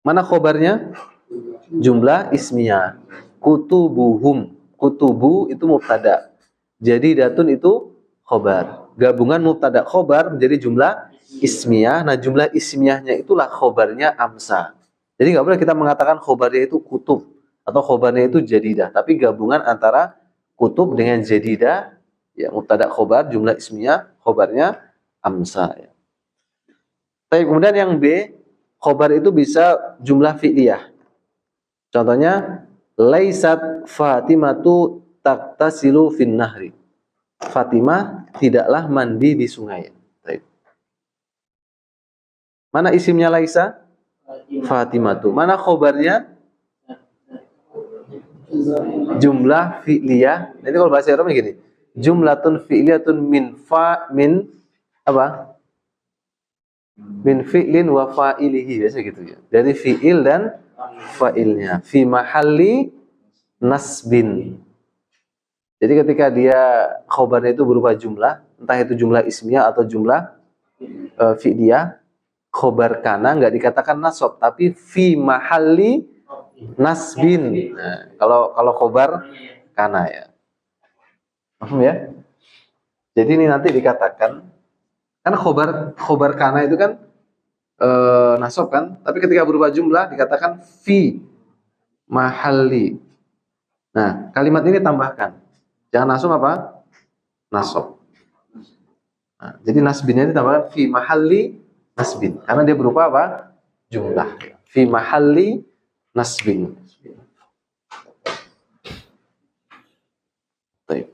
Mana khobarnya? Jumlah ismiyah. Kutubuhum. Kutubu itu mubtada. Jadidatun itu khobar. Gabungan mubtada khobar menjadi jumlah ismiyah. Nah, jumlah ismiyahnya itulah khobarnya amsa. Jadi nggak boleh kita mengatakan khobarnya itu kutub atau khobarnya itu jadidah. Tapi gabungan antara kutub dengan jadidah, ya mubtada khobar, jumlah ismiyah, khobarnya amsa. Ya. Tapi kemudian yang B, khobar itu bisa jumlah fi'liyah. Contohnya, laisat Fatimatu taktasilu fin nahri. Fatimah tidaklah mandi di sungai. Baik. Mana isimnya Laisa? Fatimatu. Mana khobarnya? Jumlah fi'liyah. Jadi kalau bahasa Arabnya gini, jumlatun fi'liyatun min apa? Min fi'lin wa fa'ilihi, biasa gitu ya. Dari fi'il dan fa'ilnya. Fi mahalli nasbin. Jadi ketika dia khobarnya itu berupa jumlah, entah itu jumlah ismiyah atau jumlah fi'liyah, khobar kana nggak dikatakan nasab, tapi fi mahalli nasbin. Nah, kalau khobar kana ya. Paham ya? Jadi ini nanti dikatakan, kan khobar kana itu kan nasab kan, tapi ketika berupa jumlah dikatakan fi mahalli. Nah, kalimat ini tambahkan. Jangan langsung apa? Nasab. Nah, jadi nasbinnya ditambahkan fi mahalli nasbin. Karena dia berupa apa? Jumlah. Fi mahalli nasbin. Baik.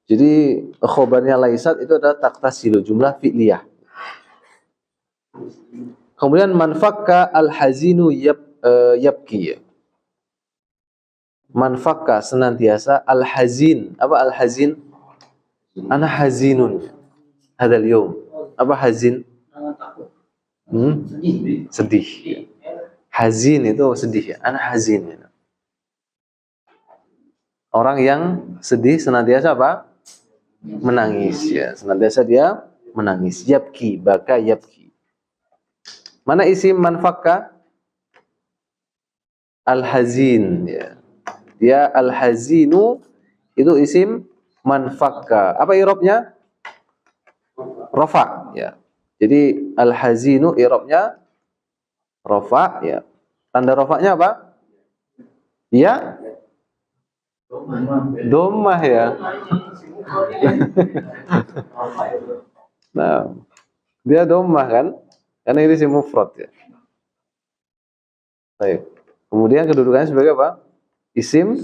Jadi khobarnya laisat itu adalah taktasilu, jumlah fi'liyah. Kemudian manfakka al-hazinu yabki. Manfakka senantiasa al-hazin. Apa al-hazin? Ana hazinun hadal yawm. Apa hazin? Sedih. Hazin itu sedih ya. Ana hazin. Orang yang sedih senantiasa apa? Menangis ya. Senantiasa dia menangis. Yabki, baka yabki. Mana isim manfakka? Al-hazin ya. Dia al-hazinu itu isim manfakka. Apa i'rabnya? Rafa ya. Jadi al-hazinu i'rabnya rafa ya. Tanda rafanya apa? Ya. Dhammah ya. Nah, dia dhammah kan? Karena ini isim mufrad ya. Baik. Kemudian kedudukannya sebagai apa? Isim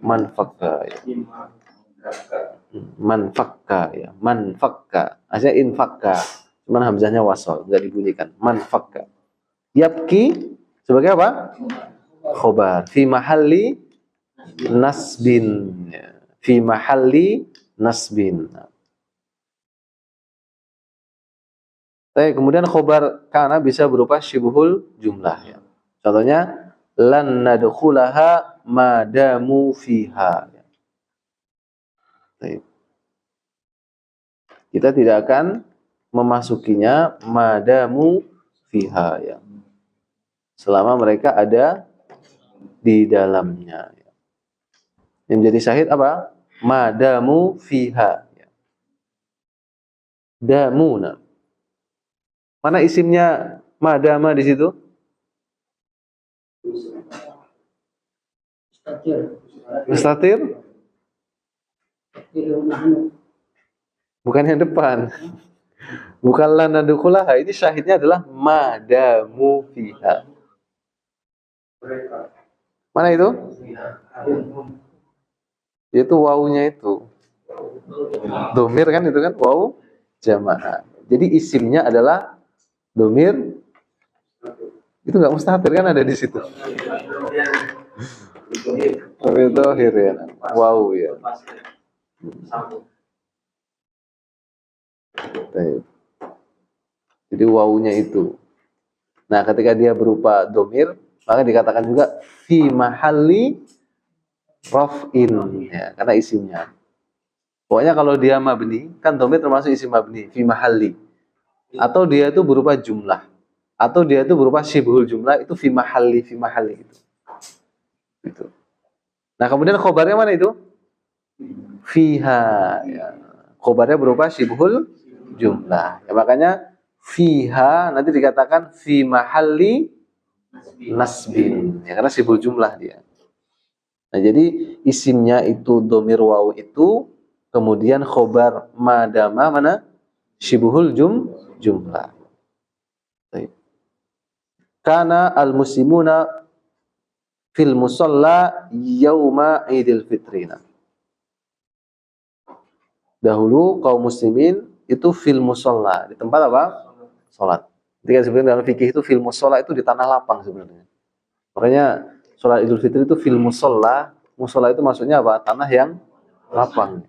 manfakka ya. Manfakka ya. Manfakka. Aslinya infakka. Cuman hamzahnya wasol, enggak dibunyikan. Manfakka. Yabki sebagai apa? Khobar. Fi mahalli nasbin. Fi mahalli nasbin. Kemudian khobar kana bisa berupa syibhul jumlah ya. Contohnya lan nadkhulaha madamu fiha. Kita tidak akan memasukinya madamu fiha ya. Selama mereka ada di dalamnya. Yang menjadi syahid apa? Madamu fiha. Damuna. Mana isimnya madama di situ? Mustatir? Bukan yang depan. Bukan lan nadkhulaha. Ini syahidnya adalah madamu fiha. Mana itu? Itu wawunya itu. Domir kan itu kan wawu jamaah. Jadi isimnya adalah domir. Itu nggak mustatir kan ada di situ. Itu akhir ya. Wow ya. Jadi wawunya itu. Nah, ketika dia berupa domir, maka dikatakan juga fi mahalli raf'in ya, karena isimnya. Pokoknya kalau dia mabni, kan domir termasuk isim mabni, fi mahalli. Atau dia itu berupa jumlah. Atau dia itu berupa syibhul jumlah, itu fi mahalli gitu. Gitu. Nah, kemudian khobarnya mana itu? Fiha ya. Khobarnya berupa syibhul jumlah. Ya, makanya fiha nanti dikatakan fi mahalli nasbin. Ya, karena syibhul jumlah dia. Nah, jadi isimnya itu domir wawu itu, kemudian khobar madama mana? Syibhul jumlah. Baik. Kana al-muslimuna fil musalla yauma idil fitrina. Dahulu kaum muslimin itu fil musalla, di tempat apa? Salat. Ketika sebenarnya dalam fikih itu fil musalla itu di tanah lapang sebenarnya. Makanya salat Idul Fitri itu fil musalla. Musalla itu maksudnya apa? Tanah yang lapang.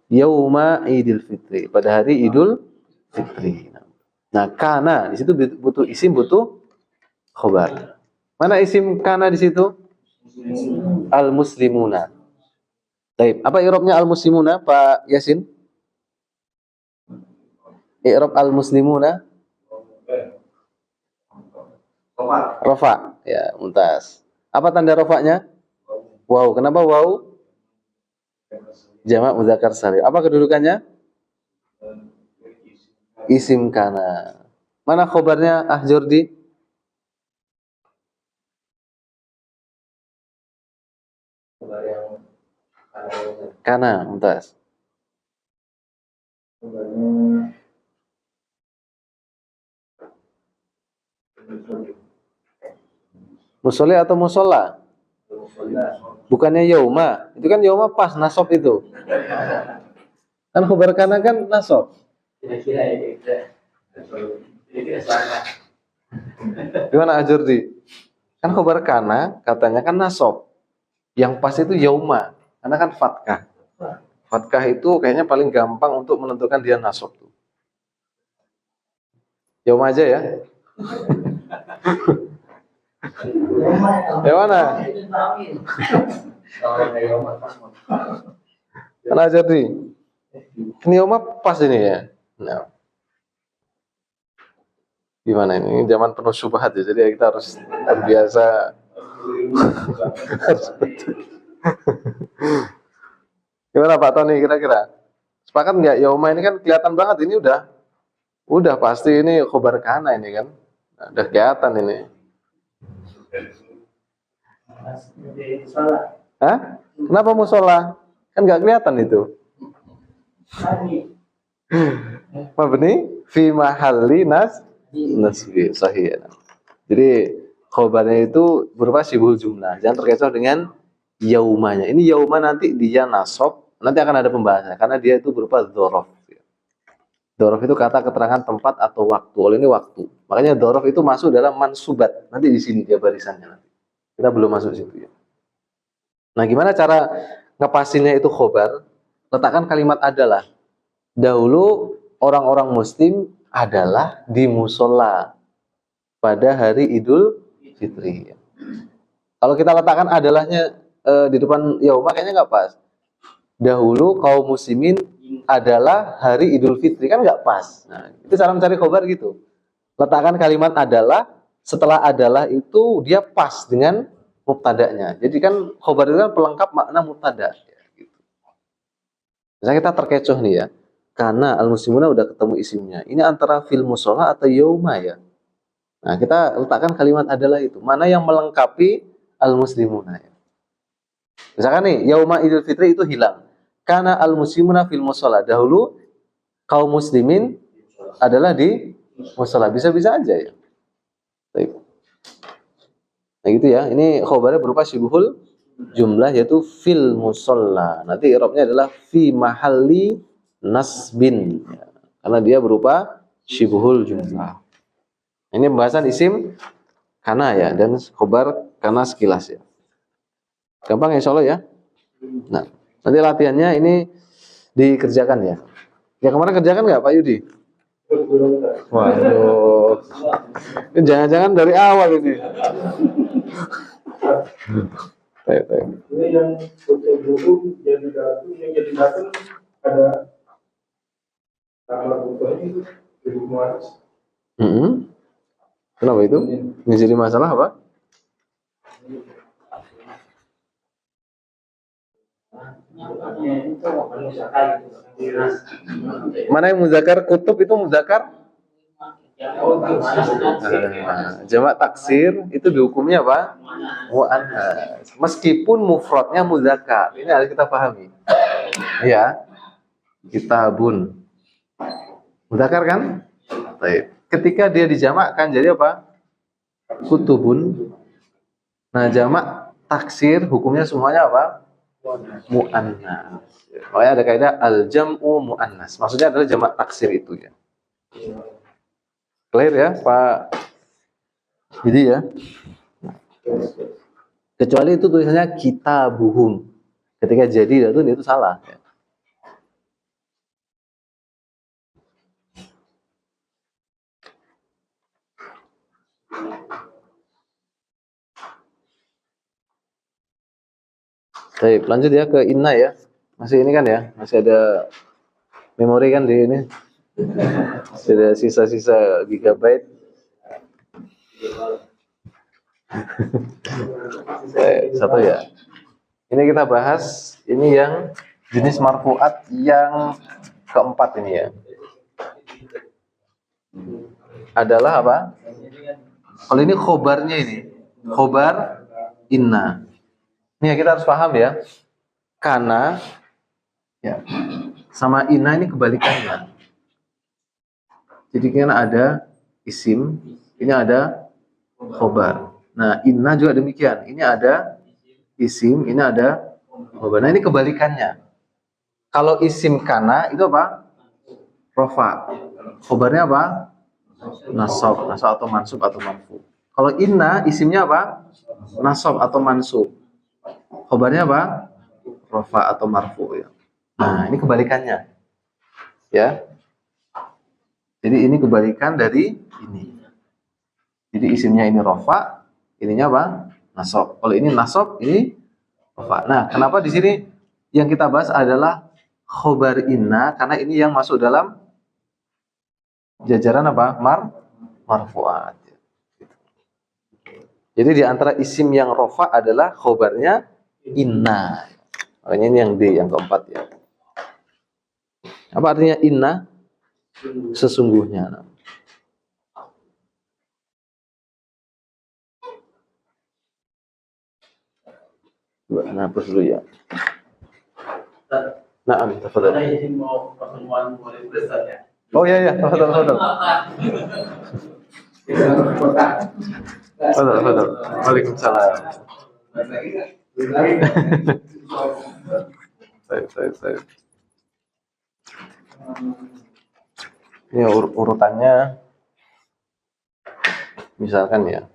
Yauma Idul Fitri, pada hari Idul Fitri. Nah, kana di situ butuh isim, butuh khobar. Mana isim kana di situ? Al-muslimuna. Baik, apa i'rabnya al-muslimuna, Pak Yasin? I'rab al-muslimuna? Rafa. Ya, mumtaz. Apa tanda rafa'nya? Wow, kenapa wow? Jamak mudzakkar salim. Apa kedudukannya? Isim kana. Mana khobarnya Jordi? Kana, mumtaz. Musolli atau musola? Bukannya yauma. Itu kan yauma pas nasab itu. Kan khobar kana kan nasab. Gimana Jordi? Kan khobar kana katanya kan nasab. Yang pas itu yauma. Karena kan fatkah. Fatkah itu kayaknya paling gampang untuk menentukan dia nasab tuh. Yauma aja ya. Ya mana? Mana Jordi? Ini yauma pas ini ya. Nah. Gimana ini? Ini zaman penuh syubhat ya. Jadi kita harus terbiasa. Gimana Pak Tony kira-kira? Sepakat nggak? Yauma ini kan kelihatan banget, ini udah pasti ini khobar kana ini kan. Nah, udah kelihatan ini. Hah? Kenapa musola? Kan nggak kelihatan itu. Mabni fi mahalli nasbi sahih. Jadi khobarnya itu berupa syibhul jumlah. Jangan terkecoh dengan yaumanya. Ini yauma nanti dia nasab, nanti akan ada pembahasan karena dia itu berupa dzaraf. Dzaraf itu kata keterangan tempat atau waktu. Oleh ini waktu. Makanya dzaraf itu masuk dalam mansubat. Nanti di sini dia barisannya nanti. Kita belum masuk situ ya. Nah, gimana cara ngepasinnya itu khobar? Letakkan kalimat adalah. Dahulu orang-orang muslim adalah di musola pada hari Idul Fitri. Kalau kita letakkan adalahnya di depan yauma kayaknya nggak pas. Dahulu kaum muslimin adalah hari Idul Fitri, kan nggak pas. Nah, itu cara mencari khobar gitu. Letakkan kalimat adalah, setelah adalah itu dia pas dengan mubtada'nya. Jadi kan khobar itu kan pelengkap makna mubtada. Gitu. Misalnya kita terkecoh nih ya. Karena al-muslimuna udah ketemu isimnya. Ini antara fil musola atau yauma ya. Nah, kita letakkan kalimat adalah itu. Mana yang melengkapi al-muslimuna ya. Misalkan nih, yauma Idul Fitri itu hilang. Karena al-muslimuna fil musola. Dahulu kaum muslimin adalah di musola. Bisa-bisa aja ya. Baik. Nah gitu ya. Ini khobarnya berupa syibhul jumlah yaitu fil musola. Nanti i'rabnya adalah fi mahalli nasbin. Ya. Karena dia berupa syibhul jumlah. Ini pembahasan isim kana ya dan khobar kana sekilas ya. Gampang ya insyaallah ya. Nah, nanti latihannya ini dikerjakan ya. Ya kemarin kerjakan nggak Pak Yudi? Waduh. Ini jangan-jangan dari awal ini. Ini yang kutub buku jadi datu, yang jadi datu ada nama bukunya itu jadi muaris. Kenapa itu? Ini jadi masalah apa? Mana yang muzakkar kutub itu muzakkar? Jamak taksir itu dihukumnya apa? Mu'annas. Meskipun mufradnya muzakkar. Ini harus kita pahami. Ya. Kitabun. Muzakkar kan? Baik. Ketika dia dijamakkan jadi apa? Kutubun. Nah, jamak taksir hukumnya semuanya apa? Mu'annas. Makanya ada kaidah al-jam'u mu'annas. Maksudnya adalah jamak taksir itu ya. Clear ya, Pak? Jadi ya. Kecuali itu tulisannya kitabuhum. Ketika jadi itu salah ya. Baik, lanjut ya ke inna ya. Masih ini kan ya, masih ada memori kan di ini. Masih ada sisa-sisa gigabyte. Satu ya. Ini kita bahas ini yang jenis marfu'at yang keempat ini ya. Adalah apa? Kalau ini khobarnya ini. Khobar inna. Ini ya kita harus paham ya. Karena ya sama inna ini kebalikannya. Jadi kan ada isim, ini ada khobar. Nah, inna juga demikian. Ini ada isim, ini ada khobar. Nah, ini kebalikannya. Kalau isim kana itu apa? Rofa. Khobarnya apa? Nasab atau mansub atau marfu. Kalau inna isimnya apa? Nasab atau mansub. Khobarnya apa? Rofa atau marfu ya. Nah, ini kebalikannya. Ya. Jadi ini kebalikan dari ini. Jadi isimnya ini rofa, ininya apa? Nasab. Kalau ini nasab, ini rofa. Nah, kenapa di sini yang kita bahas adalah khobar inna karena ini yang masuk dalam jajaran apa? Marfu'at. Jadi di antara isim yang rofa adalah khobarnya inna. Makanya ini yang D, yang keempat ya. Apa artinya inna? Sesungguhnya. Nah, hapus dulu ya. Naam, tafadhal. Oh iya, tafadhal. Tafadhal. Waalaikumsalam. Baik. Ini urutannya misalkan ya.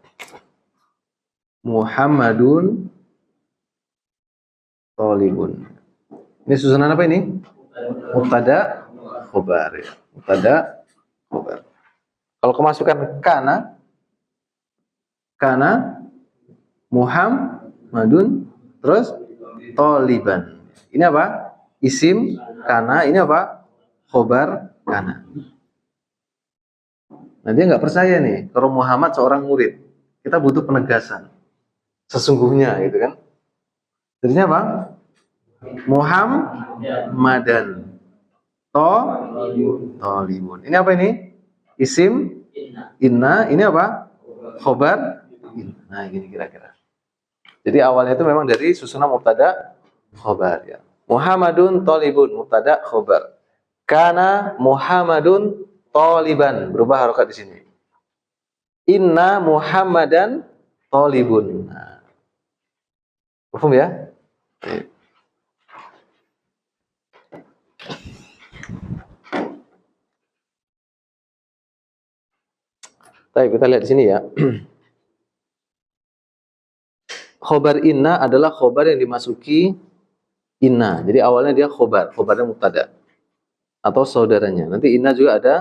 Muhammadun Thalibun. Ini susunan apa ini? Mubtada khobar ya. Mubtada khobar. Kalau kemasukan kana Muhammadun terus Thaliban. Ini apa? Isim kana, ini apa? Khobar kana. Nah dia nggak percaya nih kalau Muhammad seorang murid. Kita butuh penegasan. Sesungguhnya gitu kan. Jadinya apa? Muhammadan. tolibun. Ini apa ini? Isim inna. Ini apa? Khobar. Nah, gini kira-kira. Jadi awalnya itu memang dari susunan mubtada khobar ya. Muhammadun tolibun, mubtada khobar. Kana Muhammadun toliban, berubah harokat di sini. Inna Muhammadan tolibun. Nah, paham ya? Baik, kita lihat di sini ya. Khobar inna adalah khobar yang dimasuki inna. Jadi awalnya dia khobarnya mubtada atau saudaranya. Nanti inna juga ada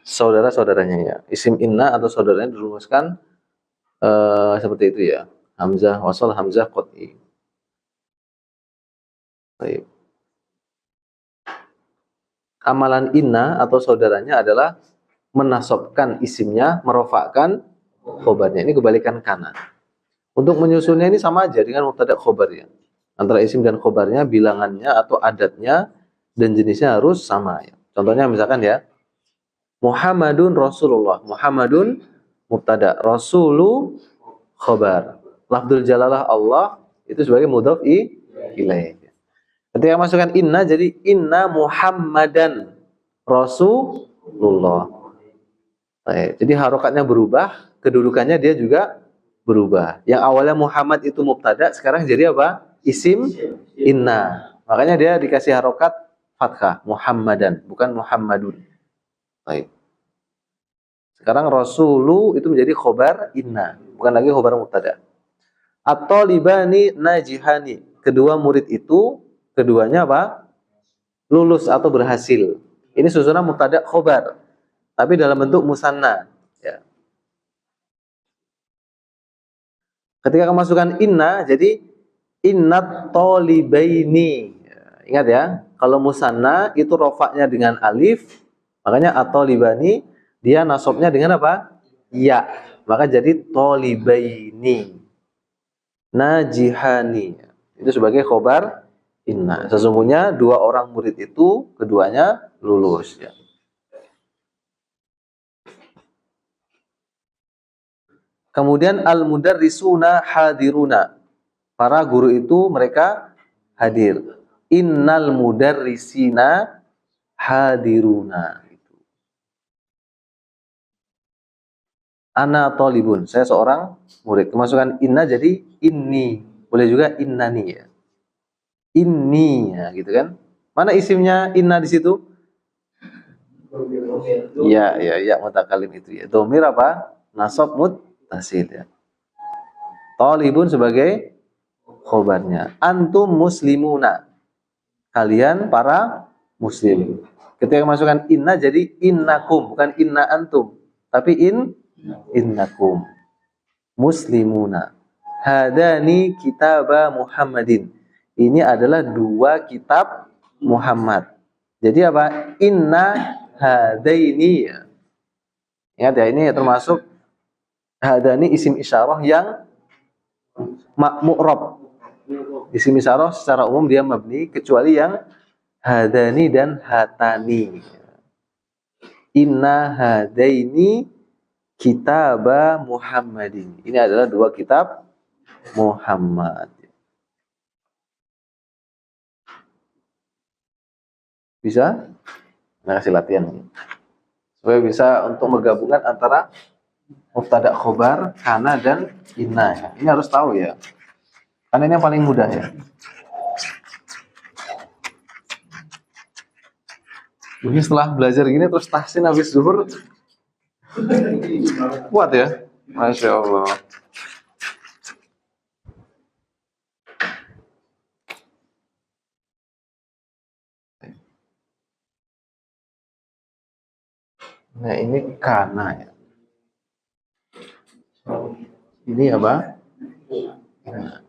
saudara-saudaranya ya. Isim inna atau saudaranya dirumuskan seperti itu ya. Hamzah wasal, hamzah qat'i. Baik. Amalan inna atau saudaranya adalah menasabkan isimnya, merofakkan khobarnya. Ini kebalikan kana. Untuk menyusunnya ini sama aja dengan mubtada khobarnya. Antara isim dan khobarnya, bilangannya atau adatnya dan jenisnya harus sama ya. Contohnya misalkan ya, Muhammadun Rasulullah. Muhammadun mubtada, Rasulu khobar. Lafdzul jalalah Allah itu sebagai mudhaf ilaih. Ketika masukkan inna jadi inna Muhammadan Rasulullah. Baik, jadi harokatnya berubah, kedudukannya dia juga berubah. Yang awalnya Muhammad itu mubtada, sekarang jadi apa? Isim inna. Makanya dia dikasih harokat fathah, Muhammadan, bukan Muhammadun. Baik. Sekarang Rasulu itu menjadi khobar inna, bukan lagi khobar mubtada. At-talibani najihani. Kedua murid itu, keduanya apa? Lulus atau berhasil. Ini susunan mubtada khobar, tapi dalam bentuk musanna. Ya. Ketika kemasukan inna, jadi innat tolibaini. Ya, ingat ya, kalau musanna itu rofaknya dengan alif, makanya at-talibani dia nasabnya dengan apa? Ya, maka jadi tolibaini. Najihani. Itu sebagai khobar inna. Sesungguhnya dua orang murid itu keduanya lulus ya. Kemudian al-mudarrisuna hadiruna. Para guru itu mereka hadir. Innal mudarrisina hadiruna. Ana tolibun. Saya seorang murid. Kemasukan inna jadi inni. Boleh juga innani ya. Inni ya gitu kan. Mana isimnya inna di situ? Ya mutakalim itu ya. Domir apa? Nasab muttasil ya. Talibun sebagai khobarnya. Antum muslimuna. Kalian para muslim. Ketika masukkan inna jadi innakum, bukan inna antum, tapi innakum muslimuna. Hadani kitaba Muhammadin. Ini adalah dua kitab Muhammad. Jadi apa? Inna hadaini. Ingat ya, ini termasuk hadani isim isyarah yang mu'rab. Isim isyarah secara umum dia mabni kecuali yang hadani dan hatani. Inna hadaini kitaba Muhammadin. Ini adalah dua kitab Muhammad. Bisa? Nah, kasih latihan supaya bisa untuk menggabungkan antara mubtada khobar, kana dan inna. Ini harus tahu ya. Karena ini yang paling mudah ya. Ini setelah belajar gini terus tahsin habis zuhur kuat ya. Masya Allah. Nah ini kana ya. Ini apa? Nah.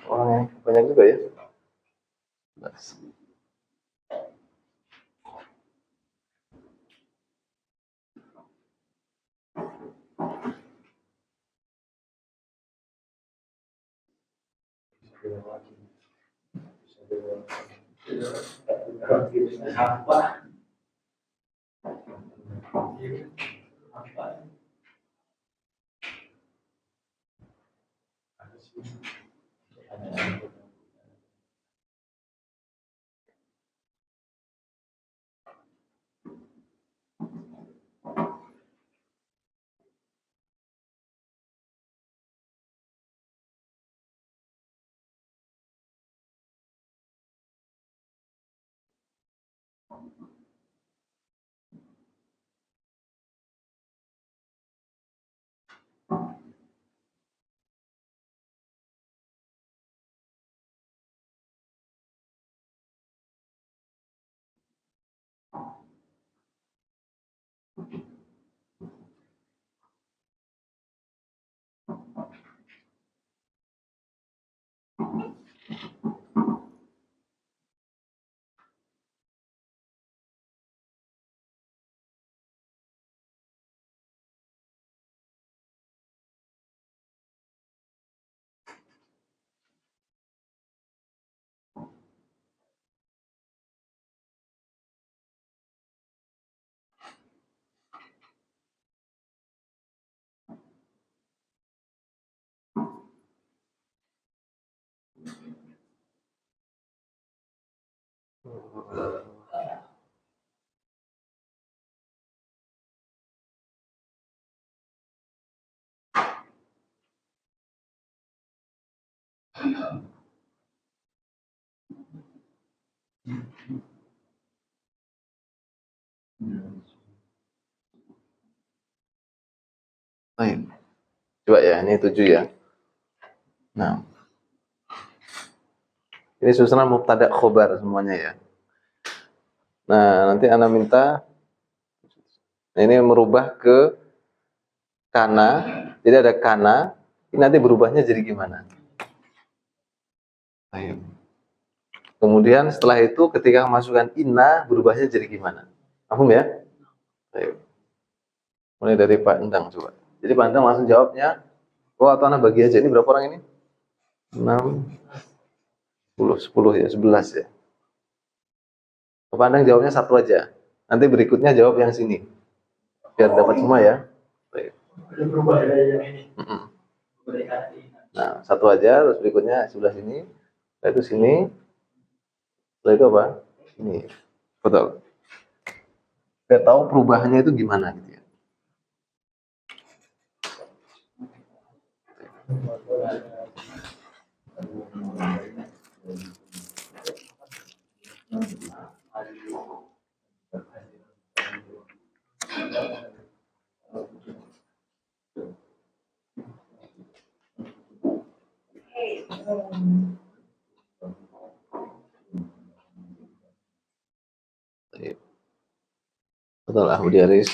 Orang yang banyak juga ya. Baik. Coba ya, ini 7 ya. Nah, ini susunan mubtada khobar semuanya ya. Nah, nanti Anda minta ini merubah ke kana. Jadi ada kana, ini nanti berubahnya jadi gimana? Baik. Kemudian setelah itu ketika masukkan inna berubahnya jadi gimana? Paham ya? Baik. Mulai dari Pak Endang coba. Jadi Pak Endang langsung jawabnya, oh atau Anda bagi aja. Ini berapa orang ini? 6, 10 ya, 11 ya. Pak Endang jawabnya satu aja. Nanti berikutnya jawab yang sini. Biar dapat semua ya. Baik. Berubah ya yang ini. Nah, satu aja, terus berikutnya sebelah sini. Setelah itu sini. Setelah itu apa? Ini. Betul. Biar tahu perubahannya itu gimana gitu ya. Baik. Betul lah, Budi Aris.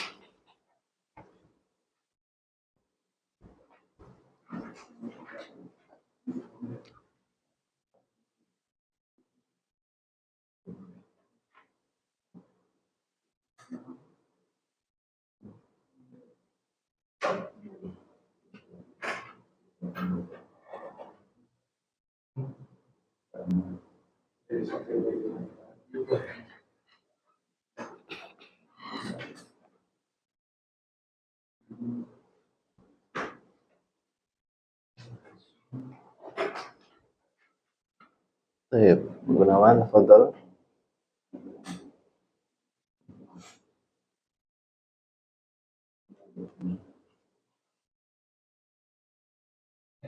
Baik, Gunawan, Fadl.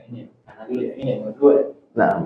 Ini, karena dulu ya, ini nomor 2 ya. Nah,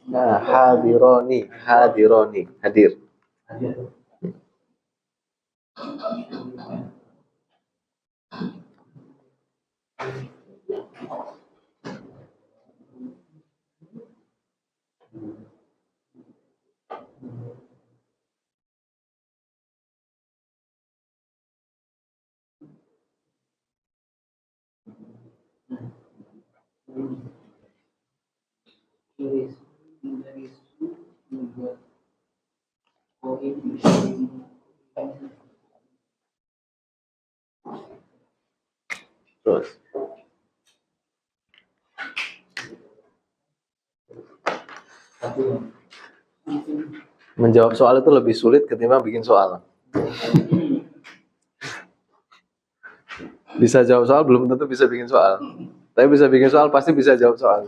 Nah, hadironi, hadironi, hadir. Terus menjawab soal itu lebih sulit ketimbang bikin soal. Bisa jawab soal belum tentu bisa bikin soal. Tapi bisa bikin soal pasti bisa jawab soal.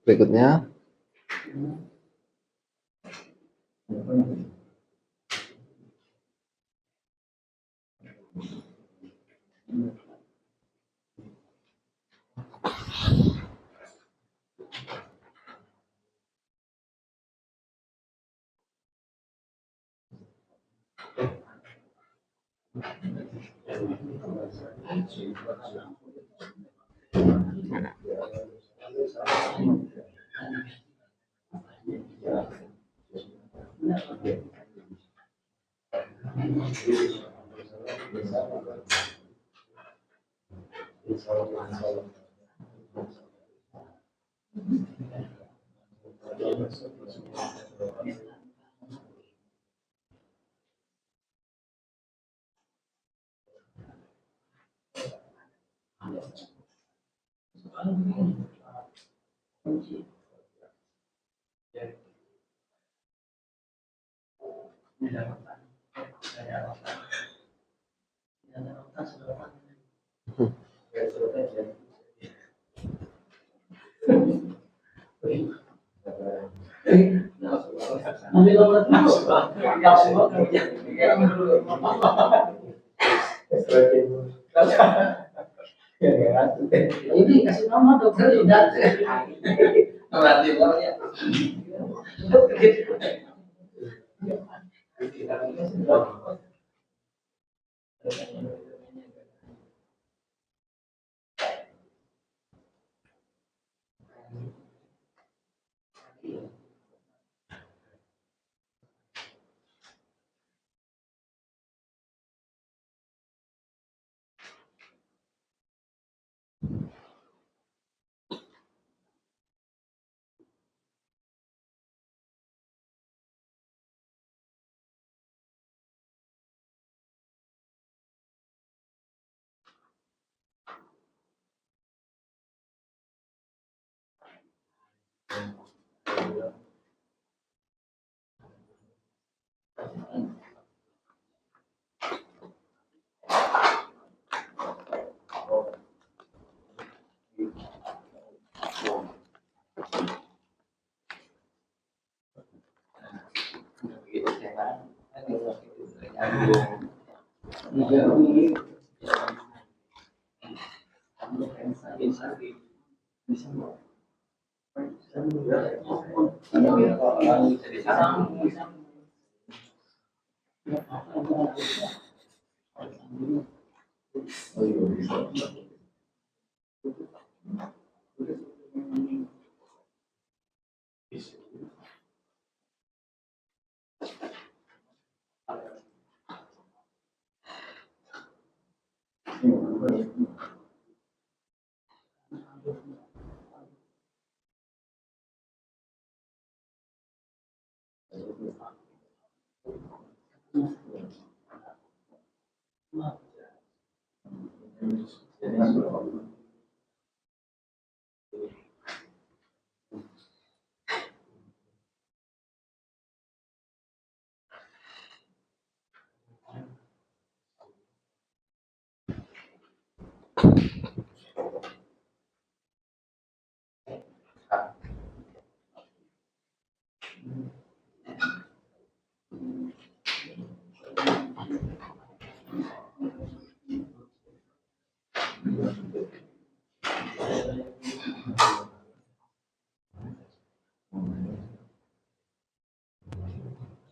Berikutnya Ini kasih nama dokter tidak. Berarti ya. bisa di sana.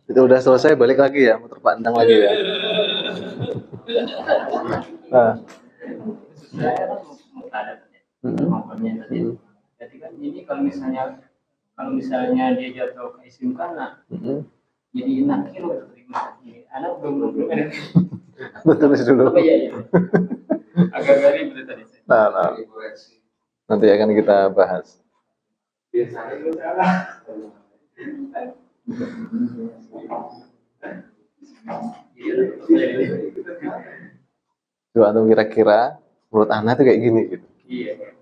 Itu udah selesai, balik lagi ya, muter pandang lagi ya. Nah. Jadi kan ini kalau misalnya dia jatuh ke isim kana, jadi nakir terima. Anak belum ada. Tulis dulu. Oh iya. Agak ribet tadi. Nah. Nanti akan kita bahas. Biasanya itu salah. Coba tuh kira-kira menurut Ana tuh kayak gini gitu. Iya.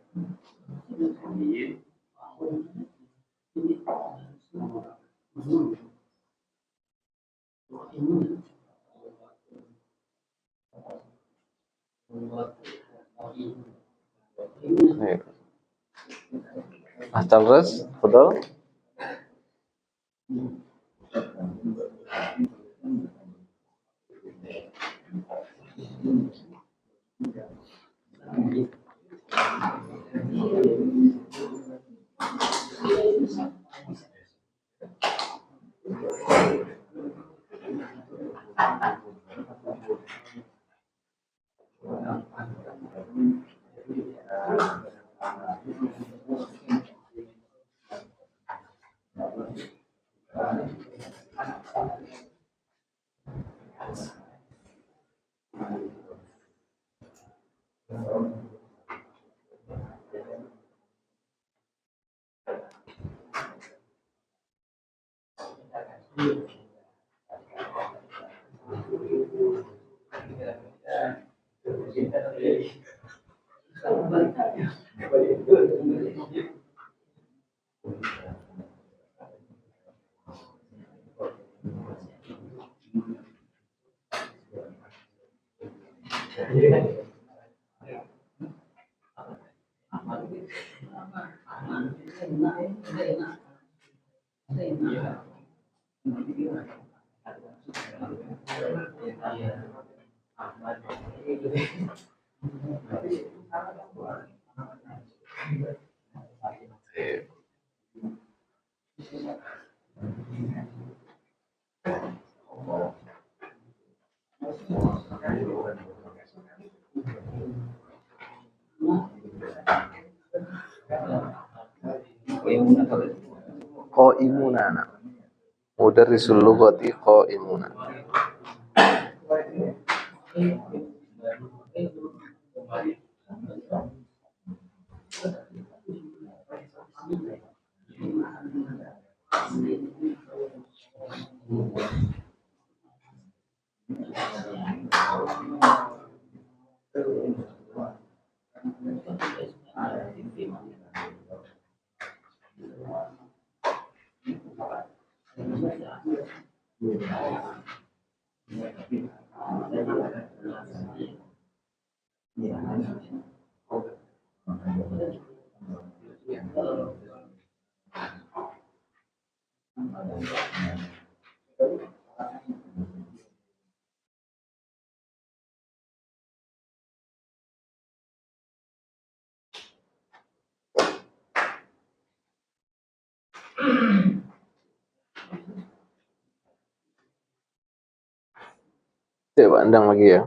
Nih. Mas Charles, betul? Qaimuna. Mudarrisul lughati qaimuna. Coba pandang lagi ya.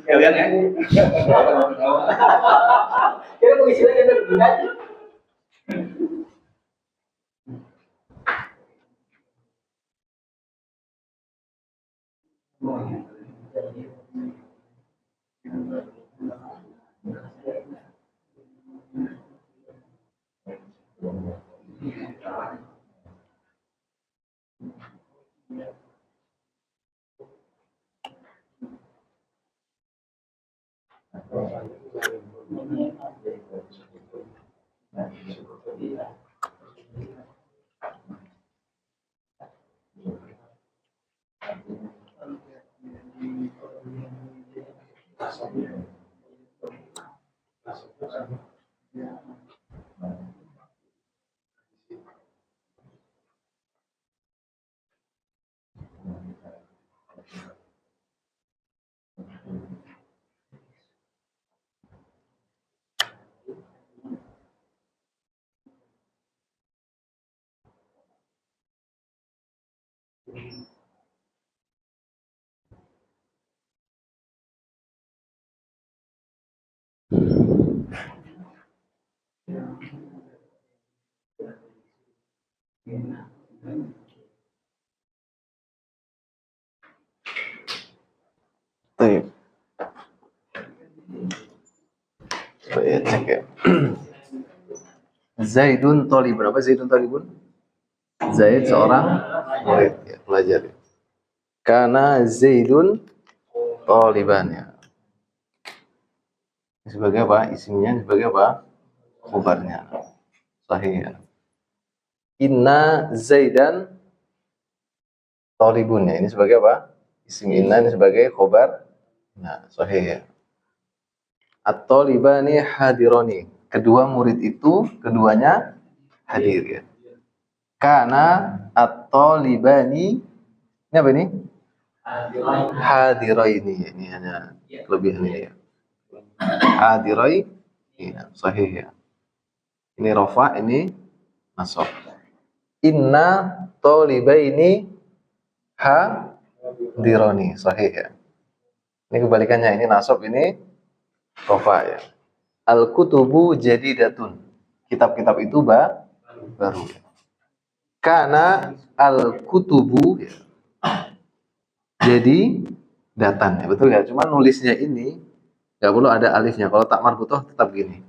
Sekalian ya. Kira mau isi lagi ada begini. Baik. Coba ya cek ya. Zaidun Tolibun. Apa Zaidun Tolibun? Zaid seorang murid, ya, pelajar. Ya. Karena Zaidun Toliban ya. Sebagai apa? Isimnya sebagai apa? Khobarnya. Sahih ya. Inna Zaidan Tolibun ya. Ini sebagai apa? Isim inna ini sebagai khobar. Nah, sahih ya. At-Tolibani hadironi. Kedua murid itu keduanya hadir ya. Karena at-Tolibani ini apa ini? Hadiraini. Ini hanya kelebihan ini ya. Hadirai ya, sahih ya. Ini rafa, ini nasab. Inna tolibaini hadironi, sahih ya. Ini kebalikannya, ini nasab, ini rofa ya. Al-kutubu jadidatun, kitab-kitab itu baru. Karena al-kutubu ya, jadi datan ya, betul ya. Cuma nulisnya ini nggak perlu ada alifnya. Kalau tak marbutoh tetap gini.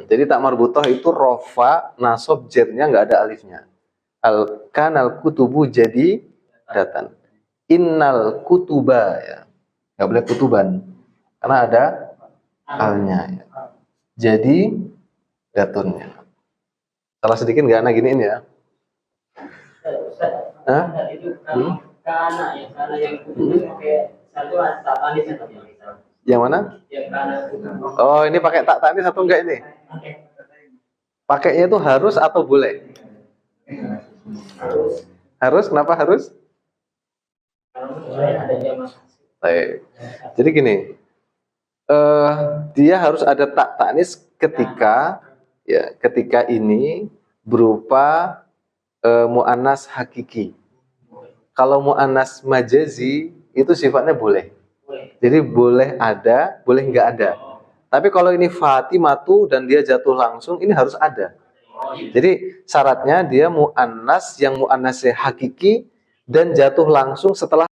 Jadi tak marbutoh itu rofa, nasab, jernya nggak ada alifnya. Kanal kutubu jadi datan. Innal kutuba ya, nggak boleh kutuban karena ada alnya ya. Jadi datunnya. Salah sedikit nggak anak giniin ya. Hah? Itu karena yang pakai satu tanis atau Yang mana? yang karena Oh, ini pakai tak tanis atau enggak ini? Pakainya itu harus atau boleh? Harus, kenapa harus? ada jamaah. Baik. Jadi gini, dia harus ada tak tanis ketika ini berupa mu'annas hakiki. Kalau mu'annas majazi itu sifatnya boleh. Jadi boleh ada, boleh nggak ada. Tapi kalau ini Fatimatu dan dia jatuh langsung, ini harus ada. Jadi syaratnya dia mu'annas yang mu'annasnya hakiki dan jatuh langsung setelah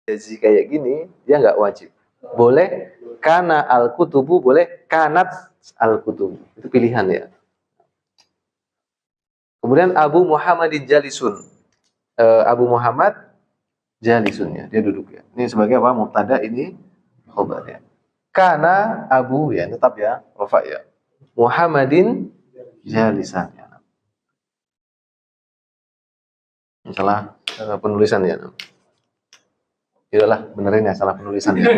majazi kayak gini, dia nggak wajib. Boleh kana al-kutubu, boleh kanat al-kutubu. Itu pilihan ya. Kemudian Abu Muhammadin jalisun. Abu Muhammad jalisun ya, dia duduk ya. Ini sebagai apa? Mubtada, ini khobar ya. Kana Abu ya, tetap ya, rafa ya. Muhammadin jalisan ya. Salah penulisan ya. Yaudahlah, benerin ya, salah penulisan ya.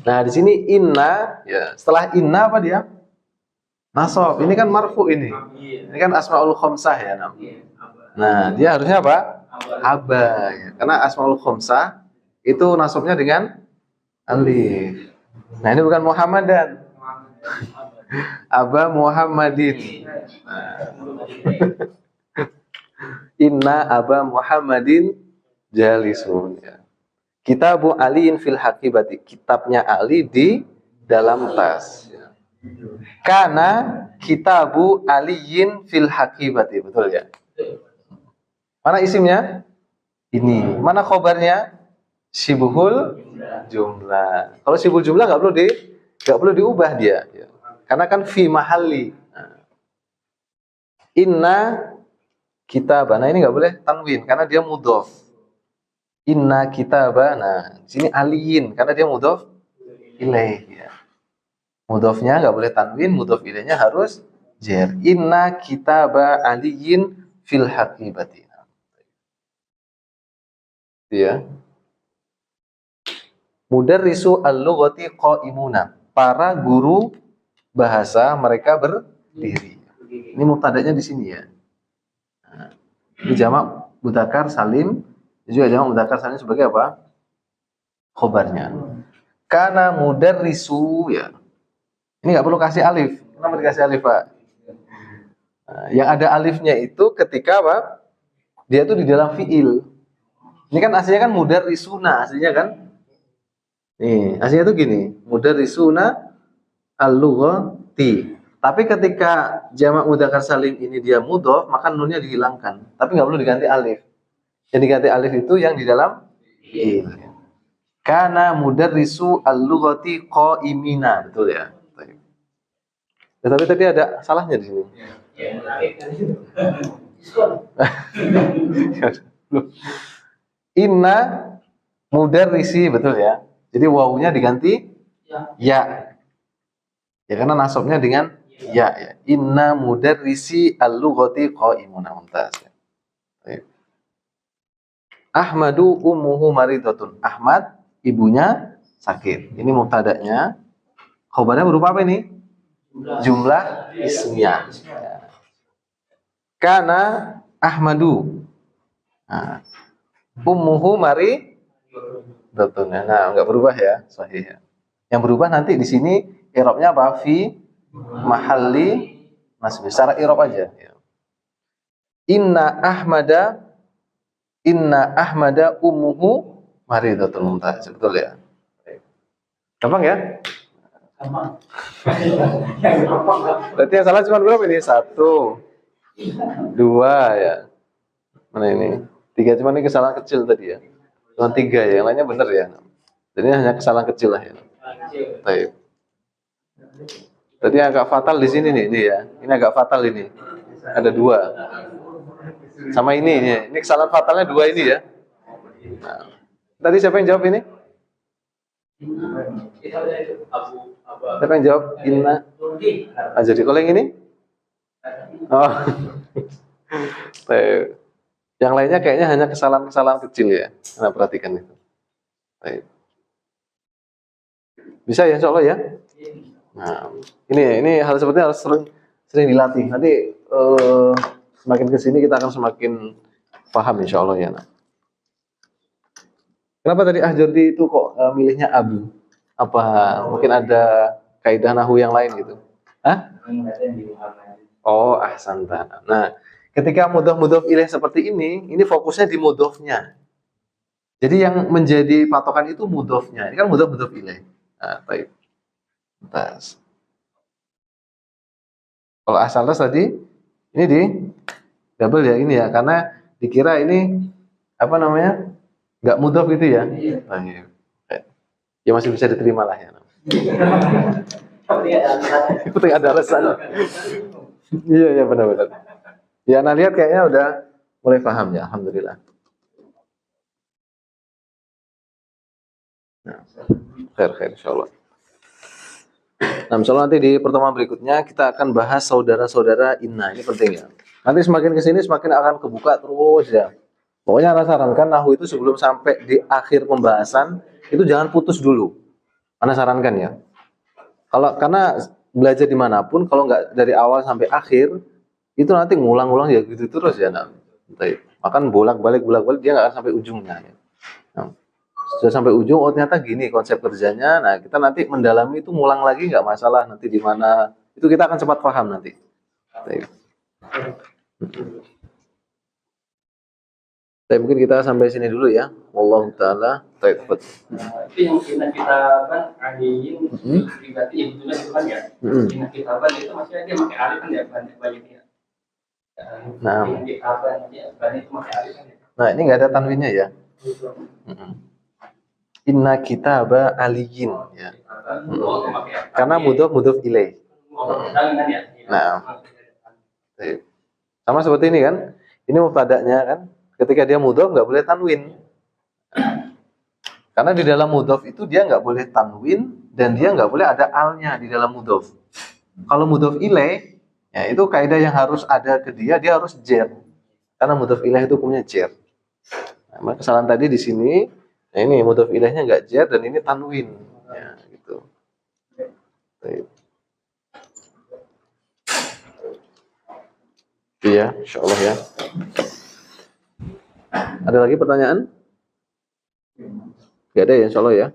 Nah, di sini inna ya. Setelah inna apa dia? Nasab. Ini kan marfu ini. Ini kan asmaul khamsah ya. Nah, dia harusnya apa? Aba ya. Karena asmaul khamsah itu nasabnya dengan alif. Nah, ini bukan Muhammadan. Aba Muhammadin. Inna Aba Muhammadin jalisun ya. Kitabu Aliin fil Haqibati, kitabnya Ali di dalam tas ya. Karena kitabu Aliin fil Haqibati, betul ya. Mana isimnya? Ini. Mana khobarnya? Sibuhul jumlah. Kalau sibul jumlah nggak perlu diubah dia ya. Karena kan fi mahalli. Inna kitabana, ini nggak boleh tanwin karena dia mudhof. Inna kitabana, sini aliyin karena dia mudhof ilaih ya. Mudhofnya nggak boleh tanwin, mudhof ilaihnya harus jer. Inna kitaba aliyin fil haqibati. Ya. Mudarrisu al-lughati qaimuna. Para guru bahasa mereka berdiri. Ini mubtada'nya di sini ya. Nah, ini jamak mudzakkar salim, juga jamak mudzakkar salim sebagai apa? Khobarnya. Kana mudarrisu ya. Ini nggak perlu kasih alif. Kenapa dikasih alif, Pak? Nah, yang ada alifnya itu ketika apa? Dia tuh di dalam fiil. Ini kan aslinya kan mudarrisuna aslinya kan? Nih, aslinya tuh gini, mudarrisuna al-lughati. Tapi ketika jamak mudzakkar salim ini dia mudhof, maka nunnya dihilangkan. Tapi nggak perlu diganti alif. Yang diganti alif itu yang di dalam fiil. Kana mudarrisu al-lughati qaimina, betul ya? Tapi tadi ada salahnya di sini. Inna mudarrisi, betul ya? Jadi wawunya diganti ya. Ya karena nasabnya dengan ya. Inna mudarrisi al-lughati qaimuna, mumtaz. Ahmadu ummuhu maridatun. Ahmad ibunya sakit. Ini mubtada'nya. Khobarnya berupa apa ini? Jumlah ismiyah. Kana Ahmadu. Nah, ummuhu maridatun. Nah, enggak berubah ya, sahih ya. Yang berubah nanti di sini i'rabnya apa? Fi mahalli nasb. Secara i'rab aja. Ya. Inna Ahmada ummuhu maridatul mumtaz. Betul ya? Gampang ya? Sama. Berarti yang salah cuma berapa ini? 1, 2 ya. Mana ini? 3, cuma ini kesalahan kecil tadi ya. Cuma 3 ya, yang lainnya benar ya. Jadi hanya kesalahan kecil lah ya. Baik. Berarti yang agak fatal di sini nih, ini ya. Ini agak fatal ini. Ada 2. Sama ini ya. Ini kesalahan fatalnya 2 ini ya. Nah, tadi siapa yang jawab ini? Siapa yang jawab? Inna. Jadi kalau yang ini? Oh. Baik. Yang lainnya kayaknya hanya kesalahan-kesalahan kecil ya. Nah, perhatikan itu. Baik. Bisa ya, insya Allah ya. Nah, ini hal seperti harus sering dilatih. Nanti semakin kesini kita akan semakin paham insya Allah ya. Nah. Kenapa tadi Ahjurdi itu kok milihnya Abu? Apa mungkin ada kaidah nahwu yang lain gitu? Hah? Oh, ahsanta. Nah, ketika mudhof ilaih seperti ini fokusnya di mudhofnya. Jadi yang menjadi patokan itu mudhofnya. Ini kan mudhof ilaih. Nah, baik. Tas. Kalau asalnya tadi ini di double ya ini ya, karena dikira ini apa namanya? Enggak mudhof gitu ya. Nah, iya. Ya masih bisa diterima lah ya. Penting ada alasan. Iya benar-benar. Ya, nah lihat kayaknya udah mulai paham ya, alhamdulillah. Nah, khair insyaallah. Nah, insyaallah nanti di pertemuan berikutnya kita akan bahas saudara-saudara inna. Ini penting ya. Nanti semakin kesini semakin akan kebuka terus ya. Pokoknya Ana sarankan nahwu itu sebelum sampai di akhir pembahasan itu jangan putus dulu. Ana sarankan ya. Karena belajar dimanapun kalau nggak dari awal sampai akhir itu nanti ngulang-ngulang ya gitu terus ya. Nah, makan bolak-balik dia nggak akan sampai ujungnya. Ya. Nah, sudah sampai ujung, oh ternyata gini konsep kerjanya. Nah kita nanti mendalami itu ngulang lagi nggak masalah nanti di mana itu kita akan cepat paham nanti. Tapi mungkin kita sampai sini dulu ya. Wallahu taala. Itu yang kita kan adiin pribadi itu kan ya. Kita itu masih dia pakai alif kan ya banyaknya. Nah, ini nggak ada tanwinnya ya. Inna kitaba aliyin ya. Karena mudhof ilaih. Nah, sama seperti ini kan. Ini mubtada'nya kan. Ketika dia mudhof nggak boleh tanwin. Karena di dalam mudhof itu dia nggak boleh tanwin dan dia nggak boleh ada alnya di dalam mudhof. Kalau mudhof ilaih, ya itu kaidah yang harus ada ke dia harus jar. Karena mudhof ilaih itu hukumnya jar. Nah, kesalahan tadi di sini, nah ini mudhof ilaihnya nggak jar dan ini tanwin, ya gitu. Iya, insyaallah ya. Ada lagi pertanyaan? Gak ada ya, insyaallah ya.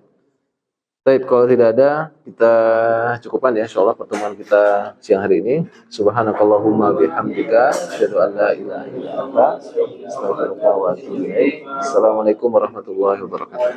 Baik, kalau tidak ada, kita cukupkan ya insyaallah pertemuan kita siang hari ini. Subhanakallahumma bihamdika, asyhadu an la ilaha illa anta, astaghfiruka wa atubu ilaik. Assalamualaikum warahmatullahi wabarakatuh.